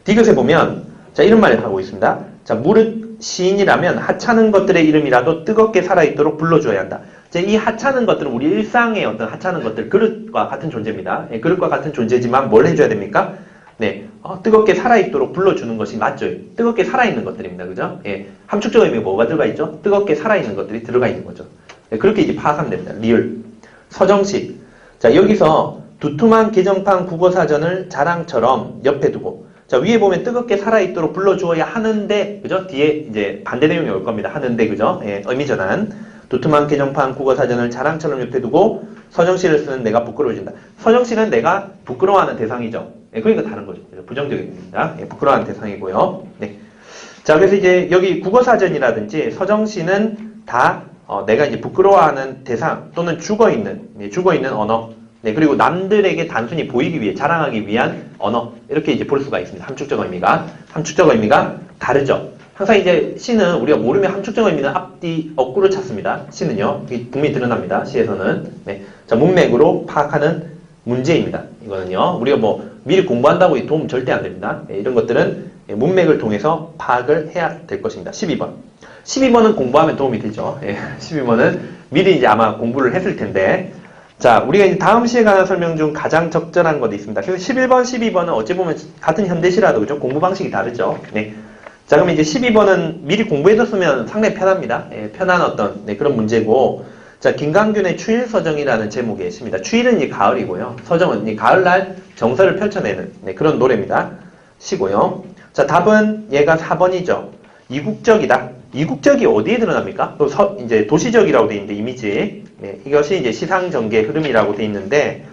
디귿에 보면, 자, 이런 말을 하고 있습니다. 자, 무릇 시인이라면 하찮은 것들의 이름이라도 뜨겁게 살아있도록 불러줘야 한다. 자, 이 하찮은 것들은 우리 일상의 어떤 하찮은 것들, 그릇과 같은 존재입니다. 네, 그릇과 같은 존재지만 뭘 해줘야 됩니까? 네, 뜨겁게 살아있도록 불러주는 것이 맞죠. 뜨겁게 살아있는 것들입니다. 그죠? 예, 함축적 의미가 뭐가 들어가 있죠? 뜨겁게 살아있는 것들이 들어가 있는 거죠. 네, 그렇게 이제 파악하면 됩니다. 리을. 서정식. 자, 여기서 두툼한 개정판 국어사전을 자랑처럼 옆에 두고, 자, 위에 보면 뜨겁게 살아있도록 불러주어야 하는데, 그죠? 뒤에 이제 반대 내용이 올 겁니다. 하는데, 그죠? 예, 의미 전환. 두툼한 개정판 국어사전을 자랑처럼 옆에 두고 서정시를 쓰는 내가 부끄러워진다. 서정시는 내가 부끄러워하는 대상이죠. 예, 그러니까 다른 거죠. 부정적입니다. 예, 부끄러워하는 대상이고요. 네. 자, 그래서 이제 여기 국어사전이라든지 서정시는 다 내가 이제 부끄러워하는 대상 또는 죽어있는 언어. 네, 그리고 남들에게 단순히 보이기 위해, 자랑하기 위한 언어. 이렇게 이제 볼 수가 있습니다. 함축적 의미가 다르죠. 항상 이제 시는 우리가 모르면 함축적 의미는 앞뒤 억구를 찾습니다. 시는요. 분명히 드러납니다. 시에서는. 네. 자, 문맥으로 파악하는 문제입니다. 이거는요. 우리가 뭐 미리 공부한다고 도움 절대 안 됩니다. 네, 이런 것들은 문맥을 통해서 파악을 해야 될 것입니다. 12번. 12번은 공부하면 도움이 되죠. 네, 12번은 미리 이제 아마 공부를 했을 텐데. 자, 우리가 이제 다음 시에 관한 설명 중 가장 적절한 것도 있습니다. 그래서 11번, 12번은 어찌 보면 같은 현대시라도 그죠? 공부 방식이 다르죠. 네. 자, 그럼 이제 12번은 미리 공부해뒀으면 상당히 편합니다. 예, 편한 어떤, 네, 그런 문제고. 자, 김강균의 추일서정이라는 제목의 시입니다. 추일은 이제 가을이고요. 서정은 이제 가을날 정서를 펼쳐내는, 네, 그런 노래입니다. 시고요. 자, 답은 얘가 4번이죠. 이국적이다. 이국적이 어디에 드러납니까? 또 이제 도시적이라고 되어 있는데, 이미지. 네, 이것이 이제 시상전개 흐름이라고 되어 있는데,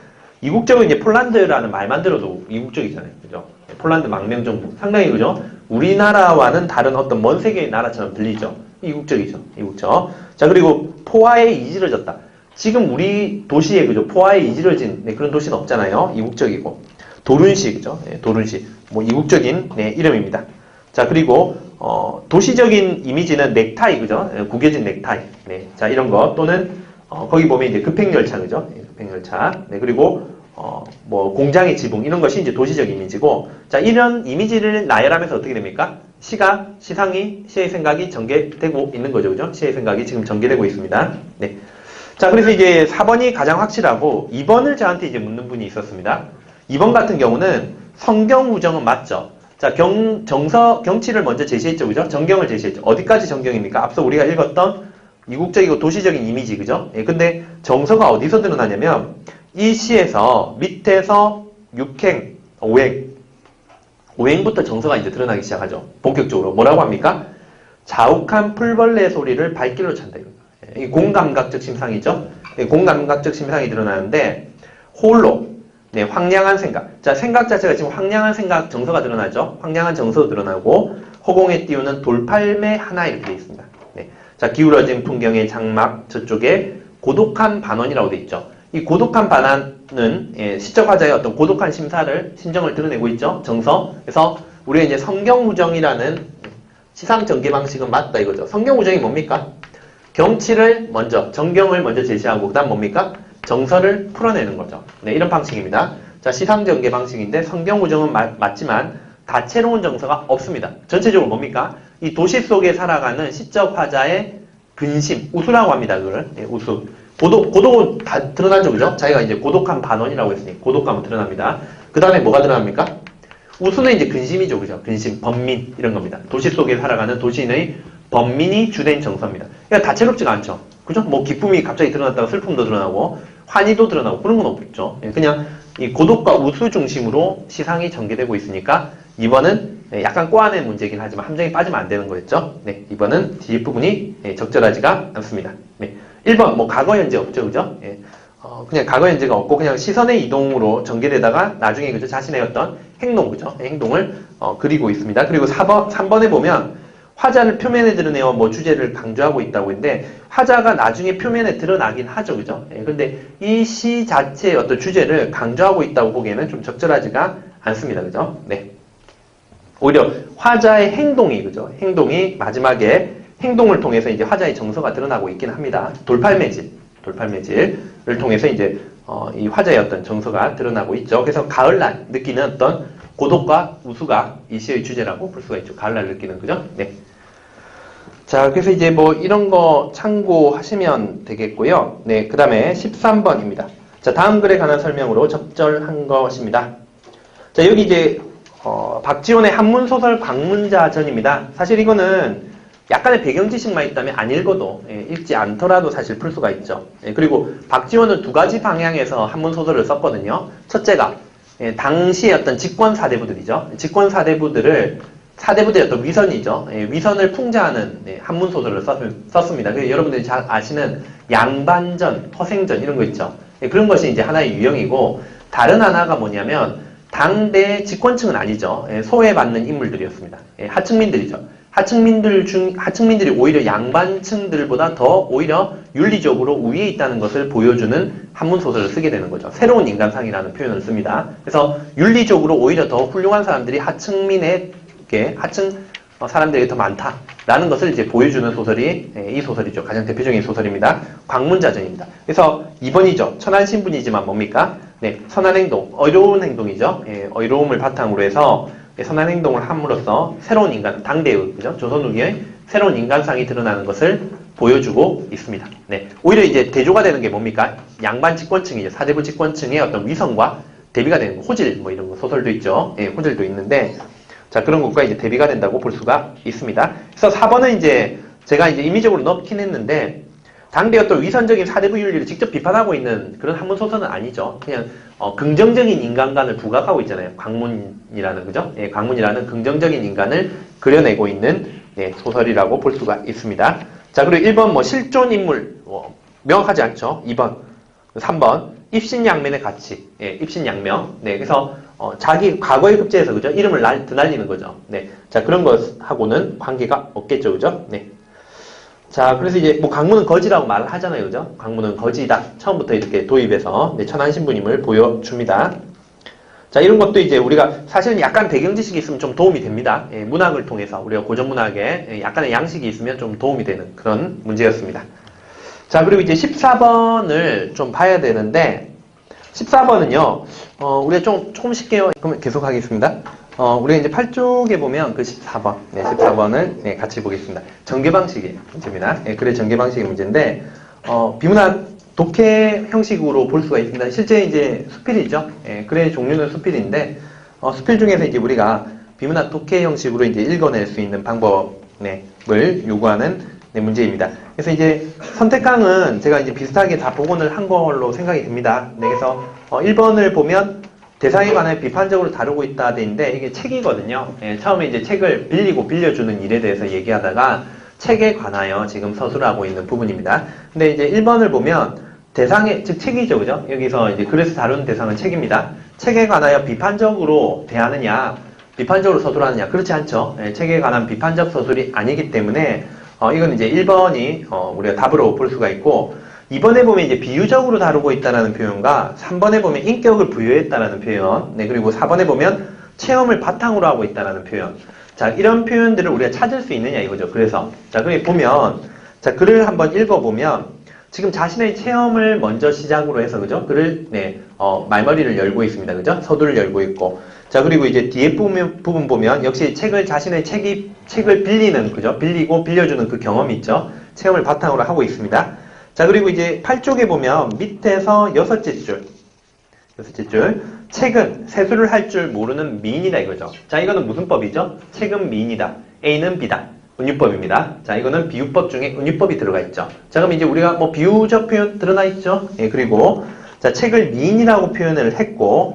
이국적은 이제 폴란드라는 말만 들어도 이국적이잖아요. 그죠? 폴란드 망명정부. 상당히 그죠? 우리나라와는 다른 어떤 먼 세계의 나라처럼 들리죠. 이국적이죠. 이국적. 자, 그리고 포화에 이지러졌다. 지금 우리 도시에 그죠? 포화에 이지러진 네, 그런 도시는 없잖아요. 이국적이고. 도룬시, 그죠? 네, 도룬시. 뭐 이국적인 네, 이름입니다. 자, 그리고 도시적인 이미지는 넥타이, 그죠? 네, 구겨진 넥타이. 네. 자, 이런 거 또는 거기 보면 이제 급행열차, 그죠? 네, 급행열차. 네, 그리고 뭐 공장의 지붕 이런 것이 이제 도시적 이미지고, 자, 이런 이미지를 나열하면서 어떻게 됩니까? 시상이 시의 생각이 전개되고 있는 거죠, 그죠? 시의 생각이 지금 전개되고 있습니다. 네. 자, 그래서 이제 4번이 가장 확실하고 2번을 저한테 이제 묻는 분이 있었습니다. 2번 같은 경우는 성경우정은 맞죠? 자, 경치를 먼저 제시했죠, 그죠? 정경을 제시했죠. 어디까지 정경입니까? 앞서 우리가 읽었던 이국적이고 도시적인 이미지, 그죠? 예, 근데 정서가 어디서 드러나냐면 이 시에서 밑에서 6행, 5행부터 정서가 이제 드러나기 시작하죠. 본격적으로. 뭐라고 합니까? 자욱한 풀벌레 소리를 발길로 찬다. 이 공감각적 심상이죠. 공감각적 심상이 드러나는데 홀로, 네, 황량한 생각. 자, 생각 자체가 지금 황량한 생각 정서가 드러나죠. 황량한 정서도 드러나고 허공에 띄우는 돌팔매 하나 이렇게 되어 있습니다. 네. 자, 기울어진 풍경의 장막 저쪽에 고독한 반원이라고 되어 있죠. 이 고독한 반환은 시적 화자의 어떤 고독한 심정을 드러내고 있죠. 정서. 그래서 우리가 이제 성경우정이라는 시상 전개 방식은 맞다 이거죠. 성경우정이 뭡니까? 경치를 먼저, 정경을 먼저 제시하고 그다음 뭡니까? 정서를 풀어내는 거죠. 네, 이런 방식입니다. 자, 시상 전개 방식인데 성경우정은 맞지만 다채로운 정서가 없습니다. 전체적으로 뭡니까? 이 도시 속에 살아가는 시적 화자의 근심, 우수라고 합니다. 그걸. 네, 우수. 고독은 다 드러나죠, 그죠? 자기가 이제 고독한 반원이라고 했으니 고독감은 드러납니다. 그 다음에 뭐가 드러납니까? 우수는 이제 근심이죠, 그죠? 근심, 번민 이런 겁니다. 도시 속에 살아가는 도시인의 번민이 주된 정서입니다. 그러니까 다채롭지가 않죠, 그죠? 뭐 기쁨이 갑자기 드러났다가 슬픔도 드러나고 환희도 드러나고 그런 건 없죠. 그냥 이 고독과 우수 중심으로 시상이 전개되고 있으니까 2번은 약간 꼬아낸 문제이긴 하지만 함정에 빠지면 안 되는 거였죠. 네, 2번은 뒤에 부분이 적절하지가 않습니다. 네. 1번, 뭐, 과거, 현재 없죠, 그죠? 예. 그냥 과거, 현재가 없고, 그냥 시선의 이동으로 전개되다가 나중에, 그죠? 자신의 어떤 행동, 그죠? 행동을, 그리고 있습니다. 그리고 3번에 보면, 화자를 표면에 드러내어 뭐 주제를 강조하고 있다고 했는데 화자가 나중에 표면에 드러나긴 하죠, 그죠? 예, 근데 이 시 자체의 어떤 주제를 강조하고 있다고 보기에는 좀 적절하지가 않습니다, 그죠? 네. 오히려 화자의 행동이, 그죠? 행동이 마지막에 행동을 통해서 이제 화자의 정서가 드러나고 있긴 합니다. 돌팔매질을 통해서 이제 이 화자의 어떤 정서가 드러나고 있죠. 그래서 가을날 느끼는 어떤 고독과 우수가 이 시의 주제라고 볼 수가 있죠. 가을날 느끼는, 그죠? 네. 자, 그래서 이제 뭐 이런 거 참고하시면 되겠고요. 네, 그 다음에 13번입니다. 자, 다음 글에 관한 설명으로 적절한 것입니다. 자, 여기 이제 박지원의 한문소설 광문자전입니다. 사실 이거는 약간의 배경 지식만 있다면 안 읽어도 읽지 않더라도 사실 풀 수가 있죠. 그리고 박지원은 두 가지 방향에서 한문소설을 썼거든요. 첫째가 당시의 어떤 직권 사대부들이죠. 직권 사대부들의 어떤 위선이죠. 위선을 풍자하는 한문소설을 썼습니다. 그래서 여러분들이 잘 아시는 양반전, 허생전 이런 거 있죠. 그런 것이 이제 하나의 유형이고 다른 하나가 뭐냐면 당대 직권층은 아니죠. 소외받는 인물들이었습니다. 하층민들이죠. 하층민들이 오히려 양반층들보다 더 오히려 윤리적으로 우위에 있다는 것을 보여주는 한문소설을 쓰게 되는 거죠. 새로운 인간상이라는 표현을 씁니다. 그래서 윤리적으로 오히려 더 훌륭한 사람들이 하층 사람들이 더 많다라는 것을 이제 보여주는 소설이 이 소설이죠. 가장 대표적인 소설입니다. 광문자전입니다. 그래서 2번이죠. 천안신분이지만 뭡니까? 네, 선한 행동, 어려운 행동이죠. 어려움을 바탕으로 해서 선한 행동을 함으로써 새로운 인간, 당대의, 그죠? 조선 후기의 새로운 인간상이 드러나는 것을 보여주고 있습니다. 네. 오히려 이제 대조가 되는 게 뭡니까? 양반 직권층이죠. 사대부 직권층의 어떤 위선과 대비가 되는 거, 호질, 뭐 이런 거, 소설도 있죠. 호질도 있는데, 자, 그런 것과 이제 대비가 된다고 볼 수가 있습니다. 그래서 4번은 이제 제가 이제 임의적으로 넣긴 했는데, 당대 어떤 위선적인 사대부 윤리를 직접 비판하고 있는 그런 한문소설은 아니죠. 그냥 긍정적인 인간관을 부각하고 있잖아요. 광문이라는, 그죠? 예, 광문이라는 긍정적인 인간을 그려내고 있는 소설이라고 볼 수가 있습니다. 자, 그리고 1번 뭐 실존 인물 명확하지 않죠. 2번, 3번 입신양면의 가치, 입신양명. 네, 그래서 자기 과거에 급제해서, 그죠? 이름을 드날리는 거죠. 네, 자, 그런 것하고는 관계가 없겠죠, 그죠? 네. 자, 그래서 이제 뭐 광문은 거지라고 말을 하잖아요, 그죠? 광문은 거지다. 처음부터 이렇게 도입해서 천안신부님을 보여줍니다. 자, 이런 것도 이제 우리가 사실은 약간 배경 지식이 있으면 좀 도움이 됩니다. 문학을 통해서 우리가 고전 문학에 약간의 양식이 있으면 좀 도움이 되는 그런 문제였습니다. 자, 그리고 이제 14번을 좀 봐야 되는데 14번은요, 우리가 조금 쉽게요. 그러면 계속 하겠습니다. 우리가 이제 8쪽에 보면 그 14번, 14번을 같이 보겠습니다. 전개 방식의 문제입니다. 글의 전개 방식의 문제인데, 비문학 독해 형식으로 볼 수가 있습니다. 실제 이제 수필이죠. 글의 종류는 수필인데, 수필 중에서 이제 우리가 비문학 독해 형식으로 이제 읽어낼 수 있는 방법을 요구하는 문제입니다. 그래서 이제 선택강은 제가 이제 비슷하게 다 복원을 한 걸로 생각이 듭니다. 그래서 1번을 보면 대상에 관해 비판적으로 다루고 있다 돼 있는데 이게 책이거든요. 처음에 이제 책을 빌리고 빌려주는 일에 대해서 얘기하다가 책에 관하여 지금 서술을 하고 있는 부분입니다. 근데 이제 1번을 보면 대상에, 즉 책이죠, 그죠? 여기서 이제 글에서 다루는 대상은 책입니다. 책에 관하여 비판적으로 대하느냐, 비판적으로 서술하느냐, 그렇지 않죠. 책에 관한 비판적 서술이 아니기 때문에 이건 이제 1번이 우리가 답으로 볼 수가 있고 2번에 보면 이제 비유적으로 다루고 있다는 표현과 3번에 보면 인격을 부여했다는 표현, 그리고 4번에 보면 체험을 바탕으로 하고 있다는 표현. 자, 이런 표현들을 우리가 찾을 수 있느냐 이거죠. 그래서 자, 그렇게 보면 자, 글을 한번 읽어보면 지금 자신의 체험을 먼저 시작으로 해서, 그죠? 글을 말머리를 열고 있습니다. 그죠? 서두를 열고 있고. 자, 그리고 이제 뒤에 부분 보면 역시 자신의 책을 빌리는, 그죠? 빌리고 빌려주는 그 경험이 있죠. 체험을 바탕으로 하고 있습니다. 자, 그리고 이제 8쪽에 보면 밑에서 여섯째 줄. 책은 세수를 할 줄 모르는 미인이다 이거죠. 자, 이거는 무슨 법이죠? 책은 미인이다. A는 B다. 은유법입니다. 자, 이거는 비유법 중에 은유법이 들어가 있죠. 자, 그럼 이제 우리가 뭐 비유적 표현 드러나 있죠? 그리고 자, 책을 미인이라고 표현을 했고,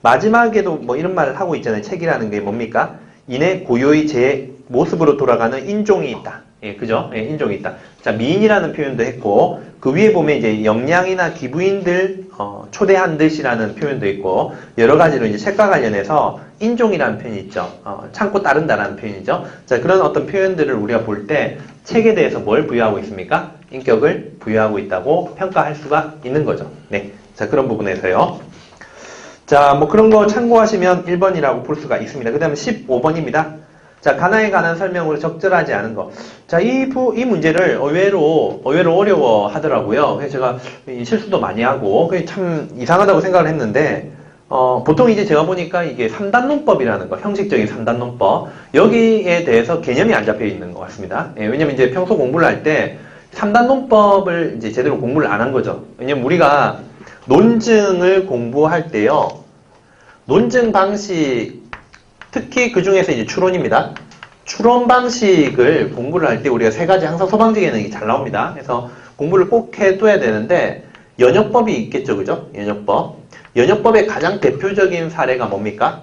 마지막에도 뭐 이런 말을 하고 있잖아요. 책이라는 게 뭡니까? 이내 고요히 제 모습으로 돌아가는 인종이 있다. 예, 그죠? 예, 인종이 있다. 자, 미인이라는 표현도 했고, 그 위에 보면 이제 영양이나 기부인들, 초대한 듯이라는 표현도 있고, 여러 가지로 이제 책과 관련해서 인종이라는 표현이 있죠. 참고 따른다라는 표현이죠. 자, 그런 어떤 표현들을 우리가 볼 때 책에 대해서 뭘 부여하고 있습니까? 인격을 부여하고 있다고 평가할 수가 있는 거죠. 네. 자, 그런 부분에서요. 자, 뭐 그런 거 참고하시면 1번이라고 볼 수가 있습니다. 그 다음에 15번입니다. 자, 가나에 관한 설명으로 적절하지 않은 거. 자, 이 문제를 의외로 어려워 하더라고요. 그래서 제가 실수도 많이 하고, 그게 참 이상하다고 생각을 했는데, 보통 이제 제가 보니까 이게 3단 논법이라는 거, 형식적인 3단 논법, 여기에 대해서 개념이 안 잡혀 있는 것 같습니다. 예, 왜냐면 이제 평소 공부를 할 때 3단 논법을 이제 제대로 공부를 안 한 거죠. 왜냐면 우리가 논증을 공부할 때요, 논증 방식, 특히 그 중에서 이제 추론입니다. 추론 방식을 공부를 할 때 우리가 세 가지 항상 소방직에는 잘 나옵니다. 그래서 공부를 꼭 해둬야 되는데, 연역법이 있겠죠, 그죠? 연역법의 가장 대표적인 사례가 뭡니까?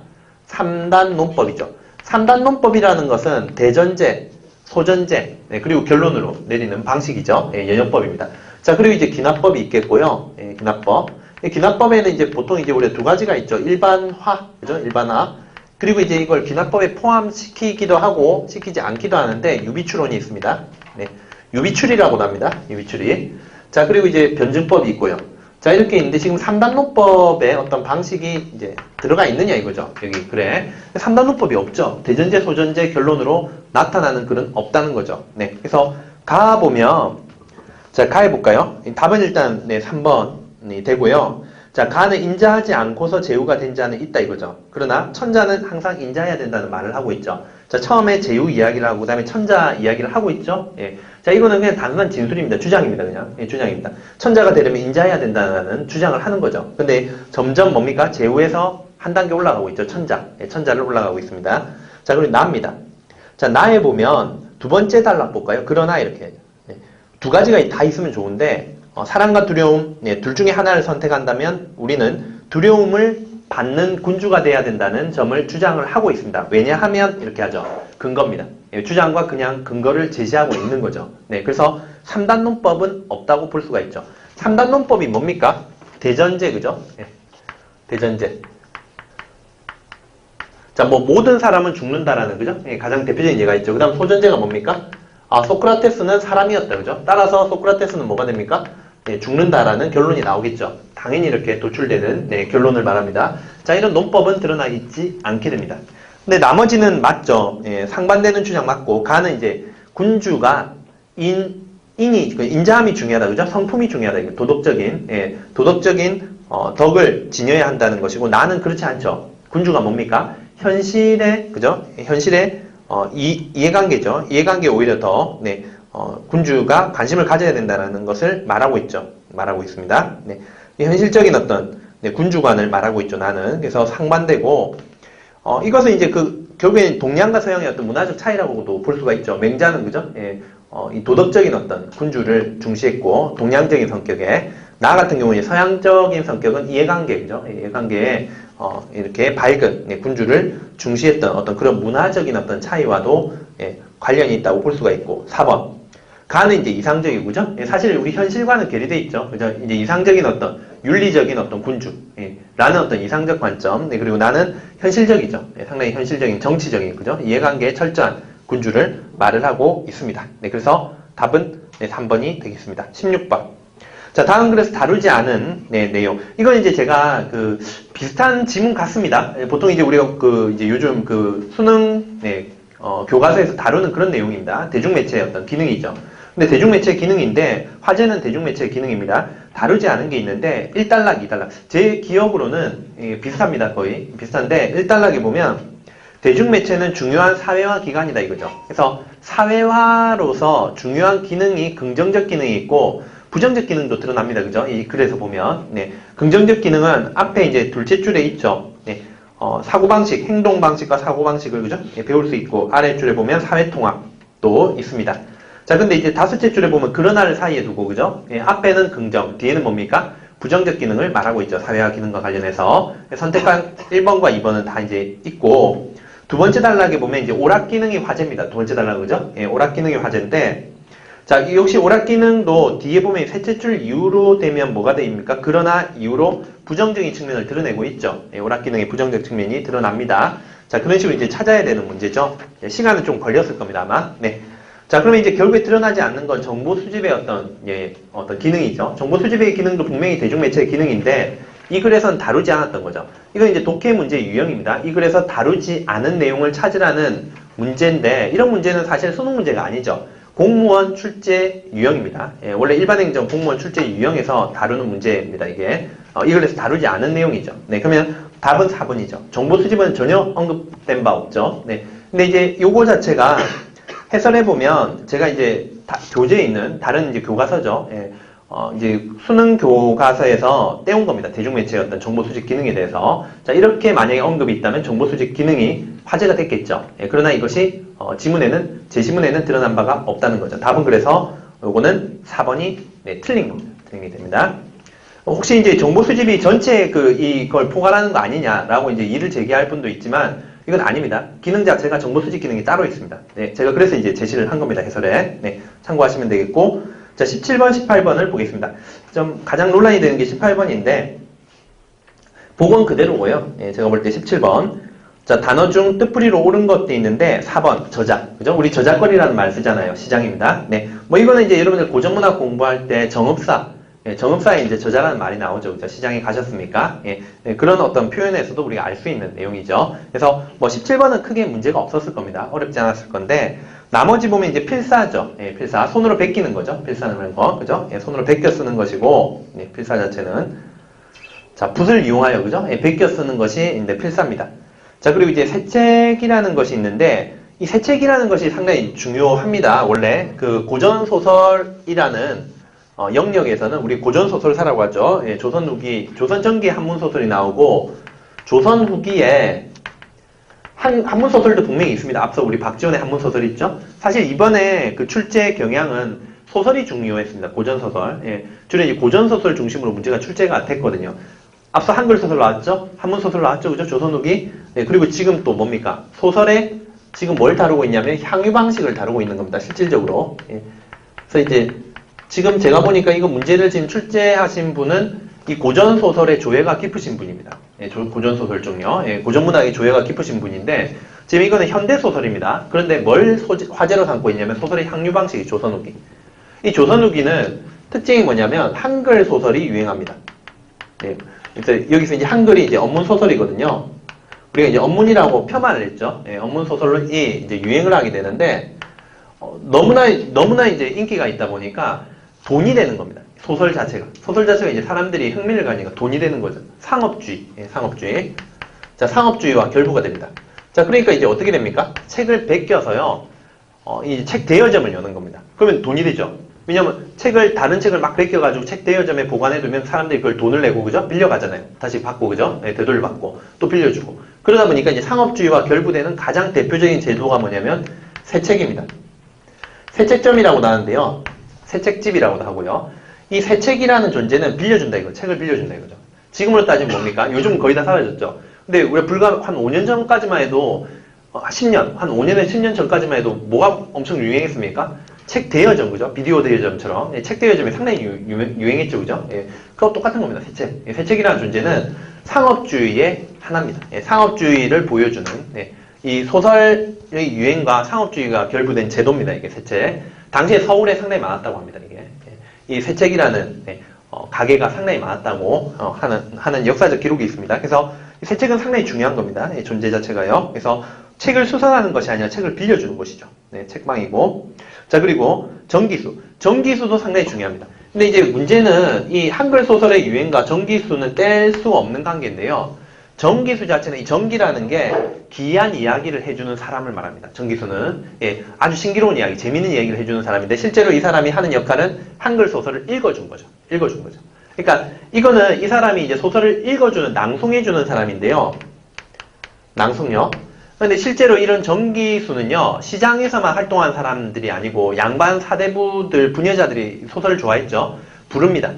3단 논법이죠. 3단 논법이라는 것은 대전제, 소전제, 네, 그리고 결론으로 내리는 방식이죠. 예, 연역법입니다. 자, 그리고 이제 기납법이 있겠고요. 예, 기납법. 기납법에는 이제 보통 이제 우리가 두 가지가 있죠. 일반화, 그죠? 일반화. 그리고 이제 이걸 기납법에 포함시키기도 하고, 시키지 않기도 하는데, 유비추론이 있습니다. 네, 유비추리라고도 합니다. 유비추리. 자, 그리고 이제 변증법이 있고요. 자, 이렇게 있는데 지금 3단 논법에 어떤 방식이 이제 들어가 있느냐 이거죠. 여기, 그래. 3단 논법이 없죠. 대전제, 소전제, 결론으로 나타나는 글은 없다는 거죠. 네. 그래서 가보면, 자, 가해볼까요? 답은 일단, 네, 3번이 되고요. 자, 가는 인자하지 않고서 제후가 된 자는 있다 이거죠. 그러나 천자는 항상 인자해야 된다는 말을 하고 있죠. 자, 처음에 제후 이야기를 하고, 그 다음에 천자 이야기를 하고 있죠. 예. 자, 이거는 그냥 단순한 진술입니다. 주장입니다. 그냥. 예, 주장입니다. 천자가 되려면 인자해야 된다는 주장을 하는 거죠. 근데 점점 뭡니까? 제후에서 한 단계 올라가고 있죠. 천자. 예, 천자를 올라가고 있습니다. 자, 그리고 나입니다. 자, 나에 보면 두 번째 단락 볼까요? 그러나 이렇게. 예. 두 가지가 다 있으면 좋은데, 사랑과 두려움, 네, 둘 중에 하나를 선택한다면 우리는 두려움을 받는 군주가 돼야 된다는 점을 주장을 하고 있습니다. 왜냐하면 이렇게 하죠. 근거입니다. 예, 주장과 그냥 근거를 제시하고 있는 거죠. 네, 그래서 3단 논법은 없다고 볼 수가 있죠. 3단 논법이 뭡니까? 대전제, 그죠? 예, 대전제. 자, 뭐 모든 사람은 죽는다라는, 그죠? 예, 가장 대표적인 예가 있죠. 그 다음 소전제가 뭡니까? 소크라테스는 사람이었다, 그죠? 따라서 소크라테스는 뭐가 됩니까? 네, 죽는다라는 결론이 나오겠죠. 당연히 이렇게 도출되는, 네, 결론을 말합니다. 자, 이런 논법은 드러나 있지 않게 됩니다. 근데 나머지는 맞죠. 예, 상반되는 주장 맞고, 가는 이제 군주가 인자함이 중요하다, 그죠? 성품이 중요하다. 도덕적인, 예, 도덕적인 덕을 지녀야 한다는 것이고, 나는 그렇지 않죠. 군주가 뭡니까? 현실에, 그죠? 현실에 이해관계죠. 이해관계에 오히려 더, 네, 군주가 관심을 가져야 된다는 것을 말하고 있죠. 말하고 있습니다. 네, 현실적인 어떤, 네, 군주관을 말하고 있죠. 나는. 그래서 상반되고, 이것은 이제 결국엔 동양과 서양의 어떤 문화적 차이라고도 볼 수가 있죠. 맹자는, 그죠? 예, 이 도덕적인 어떤 군주를 중시했고, 동양적인 성격에, 나 같은 경우는 서양적인 성격은 이해관계, 그죠? 이해관계에, 이렇게 밝은, 네, 군주를 중시했던 어떤 그런 문화적인 어떤 차이와도, 예, 관련이 있다고 볼 수가 있고, 4번. 가는 이제 이상적이고, 그죠? 예, 사실 우리 현실과는 괴리돼 있죠. 그죠? 이제 이상적인 어떤, 윤리적인 어떤 군주, 예, 라는 어떤 이상적 관점, 네, 그리고 나는 현실적이죠. 예, 상당히 현실적인, 정치적인, 그죠? 이해관계에 철저한 군주를 말을 하고 있습니다. 네, 그래서 답은, 네, 3번이 되겠습니다. 16번. 자, 다음 글에서 다루지 않은, 네, 내용. 이건 이제 제가 비슷한 지문 같습니다. 예, 보통 이제 우리가 이제 요즘 수능, 네, 교과서에서 다루는 그런 내용입니다. 대중매체의 어떤 기능이죠. 근데 대중매체 기능인데, 화제는 대중매체 기능입니다. 다루지 않은 게 있는데, 1단락, 2단락. 제 기억으로는 비슷합니다. 거의. 비슷한데, 1단락에 보면, 대중매체는 중요한 사회화 기관이다 이거죠. 그래서 사회화로서 중요한 기능이 긍정적 기능이 있고, 부정적 기능도 드러납니다. 그죠? 이 글에서 보면. 네. 긍정적 기능은 앞에 이제 둘째 줄에 있죠. 네. 사고방식, 행동방식과 사고방식을, 그죠? 예, 배울 수 있고, 아래줄에 보면 사회통합도 있습니다. 자, 근데 이제 다섯째 줄에 보면 그러나를 사이에 두고, 그죠? 예, 앞에는 긍정, 뒤에는 뭡니까? 부정적 기능을 말하고 있죠. 사회화 기능과 관련해서. 선택한 1번과 2번은 다 이제 있고, 두 번째 단락에 보면 이제 오락 기능이 화제입니다. 두 번째 단락, 그죠? 예, 오락 기능이 화제인데, 자, 이 역시 오락 기능도 뒤에 보면 셋째 줄 이후로 되면 뭐가 됩니까? 그러나 이후로 부정적인 측면을 드러내고 있죠. 예, 오락 기능의 부정적 측면이 드러납니다. 자, 그런 식으로 이제 찾아야 되는 문제죠. 예, 시간은 좀 걸렸을 겁니다, 아마. 네. 자, 그러면 이제 결국에 드러나지 않는 건 정보 수집의 어떤 기능이죠. 정보 수집의 기능도 분명히 대중매체의 기능인데, 이 글에선 다루지 않았던 거죠. 이건 이제 독해 문제의 유형입니다. 이 글에서 다루지 않은 내용을 찾으라는 문제인데, 이런 문제는 사실 수능 문제가 아니죠. 공무원 출제 유형입니다. 예, 원래 일반행정 공무원 출제 유형에서 다루는 문제입니다. 이게 이 글에서 다루지 않은 내용이죠. 네, 그러면 답은 4번이죠. 정보 수집은 전혀 언급된 바 없죠. 네, 근데 이제 요거 자체가 해설해 보면 제가 이제 교재에 있는 다른 이제 교과서죠. 예, 이제 수능 교과서에서 떼온 겁니다. 대중매체의 어떤 정보 수집 기능에 대해서. 자, 이렇게 만약에 언급이 있다면 정보 수집 기능이 화제가 됐겠죠. 예, 그러나 이것이 제시문에는 드러난 바가 없다는 거죠. 답은 그래서 요거는 4번이 네, 틀린 겁니다. 틀린 게 됩니다. 혹시 이제 정보 수집이 전체 이걸 포괄하는 거 아니냐라고 이제 이를 제기할 분도 있지만 이건 아닙니다. 기능 자체가 정보 수집 기능이 따로 있습니다. 네, 제가 그래서 이제 제시를 한 겁니다. 해설에. 네, 참고하시면 되겠고. 자, 17번, 18번을 보겠습니다. 좀 가장 논란이 되는 게 18번인데, 복원 그대로고요. 예, 제가 볼 때 17번. 자, 단어 중 뜻풀이로 옳은 것도 있는데, 4번, 저작. 그죠? 우리 저작거리라는 말 쓰잖아요. 시장입니다. 네. 뭐 이거는 이제 여러분들 고전문학 공부할 때 정읍사, 예, 정읍사에 이제 저자라는 말이 나오죠. 그죠? 시장에 가셨습니까? 예, 예, 그런 어떤 표현에서도 우리가 알 수 있는 내용이죠. 그래서 뭐 17번은 크게 문제가 없었을 겁니다. 어렵지 않았을 건데, 나머지 보면 이제 필사죠. 예, 필사. 손으로 베끼는 거죠. 필사는 거. 그죠? 예, 손으로 베껴 쓰는 것이고, 예, 필사 자체는. 자, 붓을 이용하여, 그죠? 예, 베껴 쓰는 것이 이제 필사입니다. 자, 그리고 이제 새책이라는 것이 있는데, 이 새책이라는 것이 상당히 중요합니다. 원래 그 고전소설이라는 영역에서는 우리 고전소설사라고 하죠. 예, 조선 후기, 조선 전기에 한문소설이 나오고, 조선 후기에 한문소설도 분명히 있습니다. 앞서 우리 박지원의 한문소설 있죠? 사실 이번에 그 출제 경향은 소설이 중요했습니다. 고전소설. 예, 주로 이제 고전소설 중심으로 문제가 출제가 됐거든요. 앞서 한글소설 나왔죠? 한문소설 나왔죠? 그죠? 조선 후기. 예, 그리고 지금 또 뭡니까? 소설에 지금 뭘 다루고 있냐면 향유방식을 다루고 있는 겁니다. 실질적으로. 예, 그래서 이제 지금 제가 보니까 이거 문제를 지금 출제하신 분은 이 고전소설의 조예가 깊으신 분입니다. 예, 고전소설 중요. 예, 고전문학의 조예가 깊으신 분인데, 지금 이거는 현대소설입니다. 그런데 뭘 화제로 삼고 있냐면 소설의 향유방식이 조선후기. 이 조선후기는 특징이 뭐냐면 한글 소설이 유행합니다. 예, 그래서 여기서 이제 한글이 이제 언문소설이거든요. 우리가 이제 언문이라고 폄하를 했죠. 예, 언문소설이 이제 유행을 하게 되는데, 너무나 이제 인기가 있다 보니까 돈이 되는 겁니다. 소설 자체가 이제 사람들이 흥미를 가니까 돈이 되는 거죠. 상업주의, 예, 상업주의. 자, 상업주의와 결부가 됩니다. 자, 그러니까 이제 어떻게 됩니까? 책을 베껴서요, 이 책 대여점을 여는 겁니다. 그러면 돈이 되죠. 왜냐면 다른 책을 막 베껴가지고 책 대여점에 보관해두면 사람들이 그걸 돈을 내고, 그죠? 빌려가잖아요. 다시 받고, 그죠? 예, 되돌려 받고, 또 빌려주고. 그러다 보니까 이제 상업주의와 결부되는 가장 대표적인 제도가 뭐냐면 새책입니다. 새책점이라고 나오는데요. 새책집이라고도 하고요. 이 새책이라는 존재는 빌려준다 이거. 책을 빌려준다 이거죠. 지금으로 따지면 뭡니까? 요즘은 거의 다 사라졌죠. 근데 우리가 불과 한 5년 전까지만 해도 10년, 한 5년에 10년 전까지만 해도 뭐가 엄청 유행했습니까? 책 대여점, 그죠? 비디오 대여점처럼. 예, 책 대여점이 상당히 유행했죠, 그죠? 예, 그거 똑같은 겁니다, 새책. 예, 새책이라는 존재는 상업주의의 하나입니다. 예, 상업주의를 보여주는, 예, 이 소설의 유행과 상업주의가 결부된 제도입니다, 이게 새책. 당시에 서울에 상당히 많았다고 합니다, 이게. 예, 이 새책이라는, 예, 가게가 상당히 많았다고 하는 역사적 기록이 있습니다. 그래서 이 새책은 상당히 중요한 겁니다. 예, 존재 자체가요. 그래서 책을 수선하는 것이 아니라 책을 빌려주는 것이죠. 네, 책방이고. 자, 그리고 정기수. 정기수도 상당히 중요합니다. 근데 이제 문제는 이 한글 소설의 유행과 정기수는 뗄 수 없는 관계인데요. 정기수 자체는 이 정기라는 게 기이한 이야기를 해주는 사람을 말합니다. 정기수는. 예, 아주 신기로운 이야기, 재밌는 이야기를 해주는 사람인데 실제로 이 사람이 하는 역할은 한글 소설을 읽어준 거죠. 읽어준 거죠. 그러니까 이거는 이 사람이 이제 소설을 읽어주는, 낭송해주는 사람인데요. 낭송요. 근데 실제로 이런 정기수는요, 시장에서만 활동한 사람들이 아니고 양반 사대부들, 부녀자들이 소설을 좋아했죠. 부릅니다.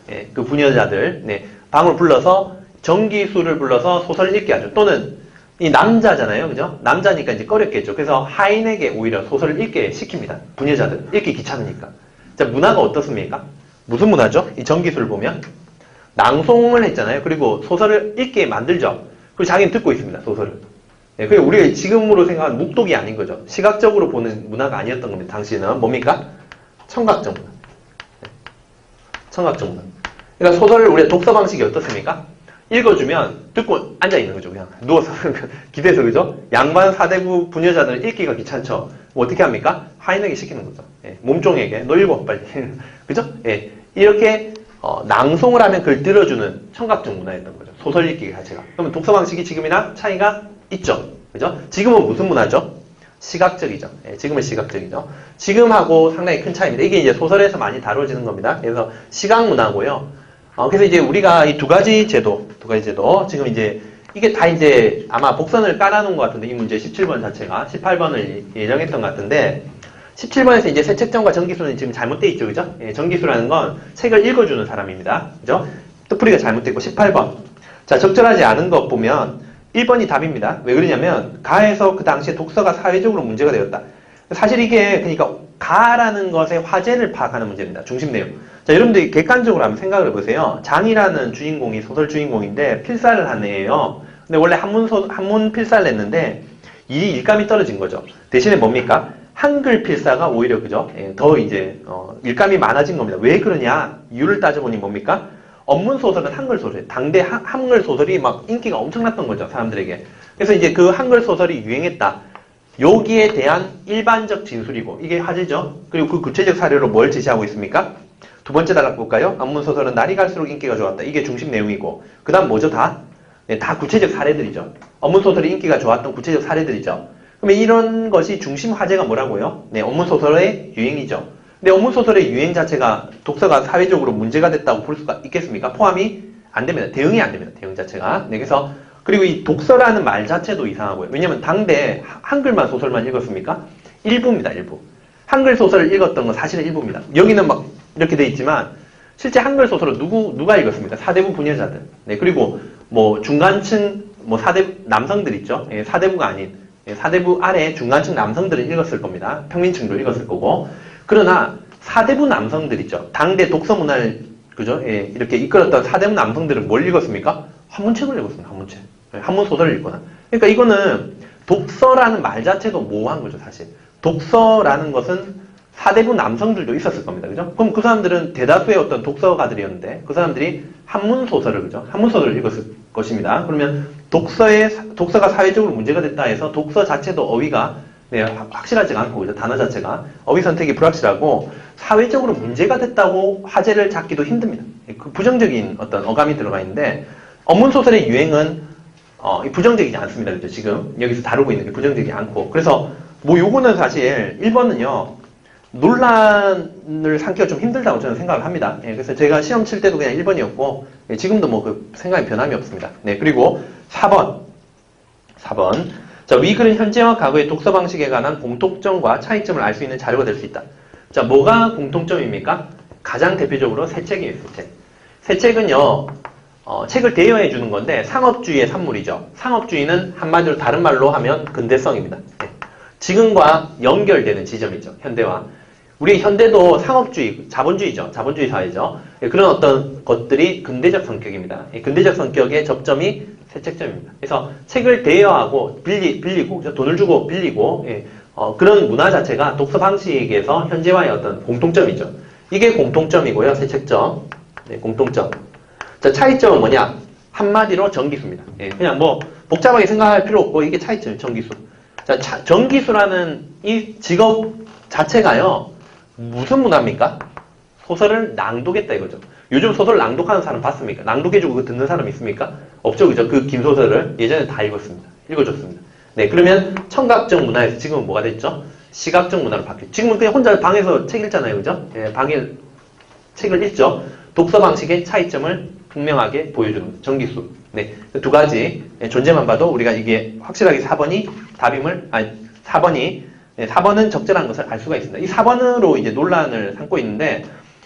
예, 그 부녀자들, 네, 방을 불러서 정기수를 불러서 소설을 읽게 하죠. 또는 이 남자잖아요. 그죠? 남자니까 이제 꺼렸겠죠. 그래서 하인에게 오히려 소설을 읽게 시킵니다. 부녀자들. 읽기 귀찮으니까. 자, 문화가 어떻습니까? 무슨 문화죠? 이 전기술을 보면. 낭송을 했잖아요. 그리고 소설을 읽게 만들죠. 그리고 자기는 듣고 있습니다. 소설을. 네, 그리고 우리가 지금으로 생각하는 묵독이 아닌 거죠. 시각적으로 보는 문화가 아니었던 겁니다. 당시에는 뭡니까? 청각적 문화. 네. 청각적 문화. 그러니까 소설을 우리가 독서 방식이 어떻습니까? 읽어주면 듣고 앉아있는 거죠. 그냥 누워서 기대서 그죠? 양반 사대부 부녀자들은 읽기가 귀찮죠. 뭐 어떻게 합니까? 하인에게 시키는 거죠. 예, 몸종에게 너 읽어 빨리. 그죠? 예, 이렇게 낭송을 하면 그걸 들어주는 청각적 문화였던 거죠. 소설 읽기 자체가. 그러면 독서 방식이 지금이랑 차이가 있죠. 그죠? 지금은 무슨 문화죠? 시각적이죠. 예, 지금은 시각적이죠. 지금하고 상당히 큰 차이입니다. 이게 이제 소설에서 많이 다뤄지는 겁니다. 그래서 시각 문화고요. 그래서 이제 우리가 이 두 가지 제도, 지금 이제, 이게 다 이제 아마 복선을 깔아놓은 것 같은데, 이 문제 17번 자체가, 18번을 예정했던 것 같은데, 17번에서 이제 세책정과 정기수는 지금 잘못되어 있죠, 그죠? 예, 정기수라는 건 책을 읽어주는 사람입니다. 그죠? 뜻풀이가 잘못됐고, 18번. 자, 적절하지 않은 것 보면, 1번이 답입니다. 왜 그러냐면, 가에서 그 당시에 독서가 사회적으로 문제가 되었다. 사실 이게, 그러니까, 가라는 것의 화제를 파악하는 문제입니다. 중심 내용. 자, 여러분들이 객관적으로 한번 생각을 해보세요. 장이라는 주인공이 소설 주인공인데 필사를 한 애예요. 근데 원래 한문 필사를 냈는데 이 일감이 떨어진 거죠. 대신에 뭡니까? 한글 필사가 오히려 그죠? 예, 더 이제 일감이 많아진 겁니다. 왜 그러냐? 이유를 따져보니 뭡니까? 언문 소설은 한글 소설, 당대 한글 소설이 막 인기가 엄청났던 거죠, 사람들에게. 그래서 이제 그 한글 소설이 유행했다. 여기에 대한 일반적 진술이고 이게 화제죠. 그리고 그 구체적 사례로 뭘 제시하고 있습니까? 두 번째 단락 볼까요? 안문소설은 날이 갈수록 인기가 좋았다. 이게 중심 내용이고 그 다음 뭐죠? 다? 네, 다 구체적 사례들이죠. 언문소설이 인기가 좋았던 구체적 사례들이죠. 그러면 이런 것이 중심 화제가 뭐라고요? 네, 언문소설의 유행이죠. 근데 언문소설의 유행 자체가 독서가 사회적으로 문제가 됐다고 볼 수가 있겠습니까? 포함이 안 됩니다. 대응이 안 됩니다. 대응 자체가. 네, 그래서 그리고 이 독서라는 말 자체도 이상하고요. 왜냐면 당대 한글만 소설만 읽었습니까? 일부입니다. 일부. 한글 소설을 읽었던 건 사실은 일부입니다. 여기는 막 이렇게 돼 있지만 실제 한글 소설을 누가 읽었습니까? 사대부 부녀자들. 네, 그리고 뭐 중간층 뭐 사대부 남성들 있죠. 예, 사대부가 아닌 사대부 아래 중간층 남성들은 읽었을 겁니다. 평민층도 읽었을 거고. 그러나 사대부 남성들 있죠. 당대 독서 문화를 그죠? 예, 이렇게 이끌었던 사대부 남성들은 뭘 읽었습니까? 한문책을 읽었습니다. 한문책. 예, 한문 소설을 읽거나. 그러니까 이거는 독서라는 말 자체도 모호한 거죠, 사실. 독서라는 것은 사대부 남성들도 있었을 겁니다. 그죠? 그럼 그 사람들은 대다수의 어떤 독서가들이었는데 그 사람들이 한문소설을 그죠? 한문소설을 읽었을 것입니다. 그러면 독서가 사회적으로 문제가 됐다 해서 독서 자체도 어휘가 네, 확실하지가 않고 그죠? 단어 자체가 어휘 선택이 불확실하고 사회적으로 문제가 됐다고 화제를 잡기도 힘듭니다. 그 부정적인 어떤 어감이 들어가 있는데 언문소설의 유행은 부정적이지 않습니다. 그죠? 지금 여기서 다루고 있는 게 부정적이지 않고 그래서 뭐 요거는 사실 1번은요 논란을 삼기가 좀 힘들다고 저는 생각을 합니다. 예, 그래서 제가 시험 칠 때도 그냥 1번이었고 예, 지금도 뭐 그 생각에 변함이 없습니다. 네, 그리고 4번 자, 위 글은 현재와 과거의 독서 방식에 관한 공통점과 차이점을 알 수 있는 자료가 될 수 있다. 자, 뭐가 공통점입니까? 가장 대표적으로 새 책이에요. 새 책은요 책을 대여해 주는 건데 상업주의의 산물이죠. 상업주의는 한마디로 다른 말로 하면 근대성입니다. 예. 지금과 연결되는 지점이죠. 현대와. 우리 현대도 상업주의, 자본주의죠. 자본주의 사회죠. 그런 어떤 것들이 근대적 성격입니다. 근대적 성격의 접점이 새책점입니다. 그래서 책을 대여하고 빌리고 돈을 주고 빌리고 그런 문화 자체가 독서 방식에서 현재와의 어떤 공통점이죠. 이게 공통점이고요. 새책점. 네, 공통점. 자, 차이점은 뭐냐? 한마디로 정기수입니다. 그냥 뭐 복잡하게 생각할 필요 없고 이게 차이점이에요. 정기수. 자, 정기수라는 이 직업 자체가요, 무슨 문화입니까? 소설을 낭독했다 이거죠. 요즘 소설 낭독하는 사람 봤습니까? 낭독해주고 그 듣는 사람 있습니까? 없죠, 그죠? 그 긴 소설을 예전에 다 읽었습니다. 읽어줬습니다. 네, 그러면 청각적 문화에서 지금은 뭐가 됐죠? 시각적 문화로 바뀌었죠. 지금은 그냥 혼자 방에서 책 읽잖아요, 그죠? 예, 방에 책을 읽죠. 독서 방식의 차이점을 분명하게 보여주는 정기수. 네, 두 가지 존재만 봐도 우리가 이게 확실하게 4번이 답임을 4번은 적절한 것을 알 수가 있습니다. 이 4번으로 이제 논란을 삼고 있는데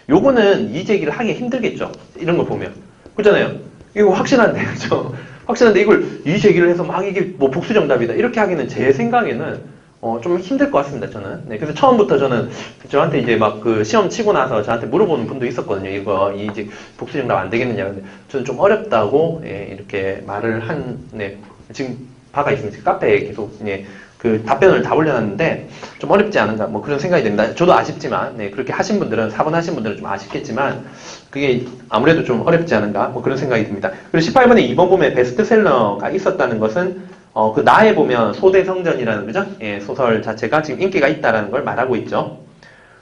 요거는 이의 제기를 하기 힘들겠죠. 이런 걸 보면. 그렇잖아요. 이거 확실한데, 그죠?
확실한데 이걸 이의제기를 해서 막 이게 뭐 복수 정답이다 이렇게 하기는 제 생각에는 좀 힘들 것 같습니다, 저는. 네, 그래서 처음부터 저는 저한테 이제 막 그 시험 치고 나서 저한테 물어보는 분도 있었거든요. 이거 이제 복수 정답 안 되겠느냐. 근데 저는 좀 어렵다고 이렇게 말을 네, 지금 바가 있습니다. 카페에 계속 그 답변을 다 올려놨는데 좀 어렵지 않은가 뭐 그런 생각이 듭니다. 저도 아쉽지만 그렇게 하신 분들은 4번 하신 분들은 좀 아쉽겠지만 그게 아무래도 좀 어렵지 않은가 뭐 그런 생각이 듭니다. 그리고 18번에 2번 보면 베스트셀러가 있었다는 것은 그 나에 보면 소대성전이라는 거죠. 소설 자체가 지금 인기가 있다라는 걸 말하고 있죠.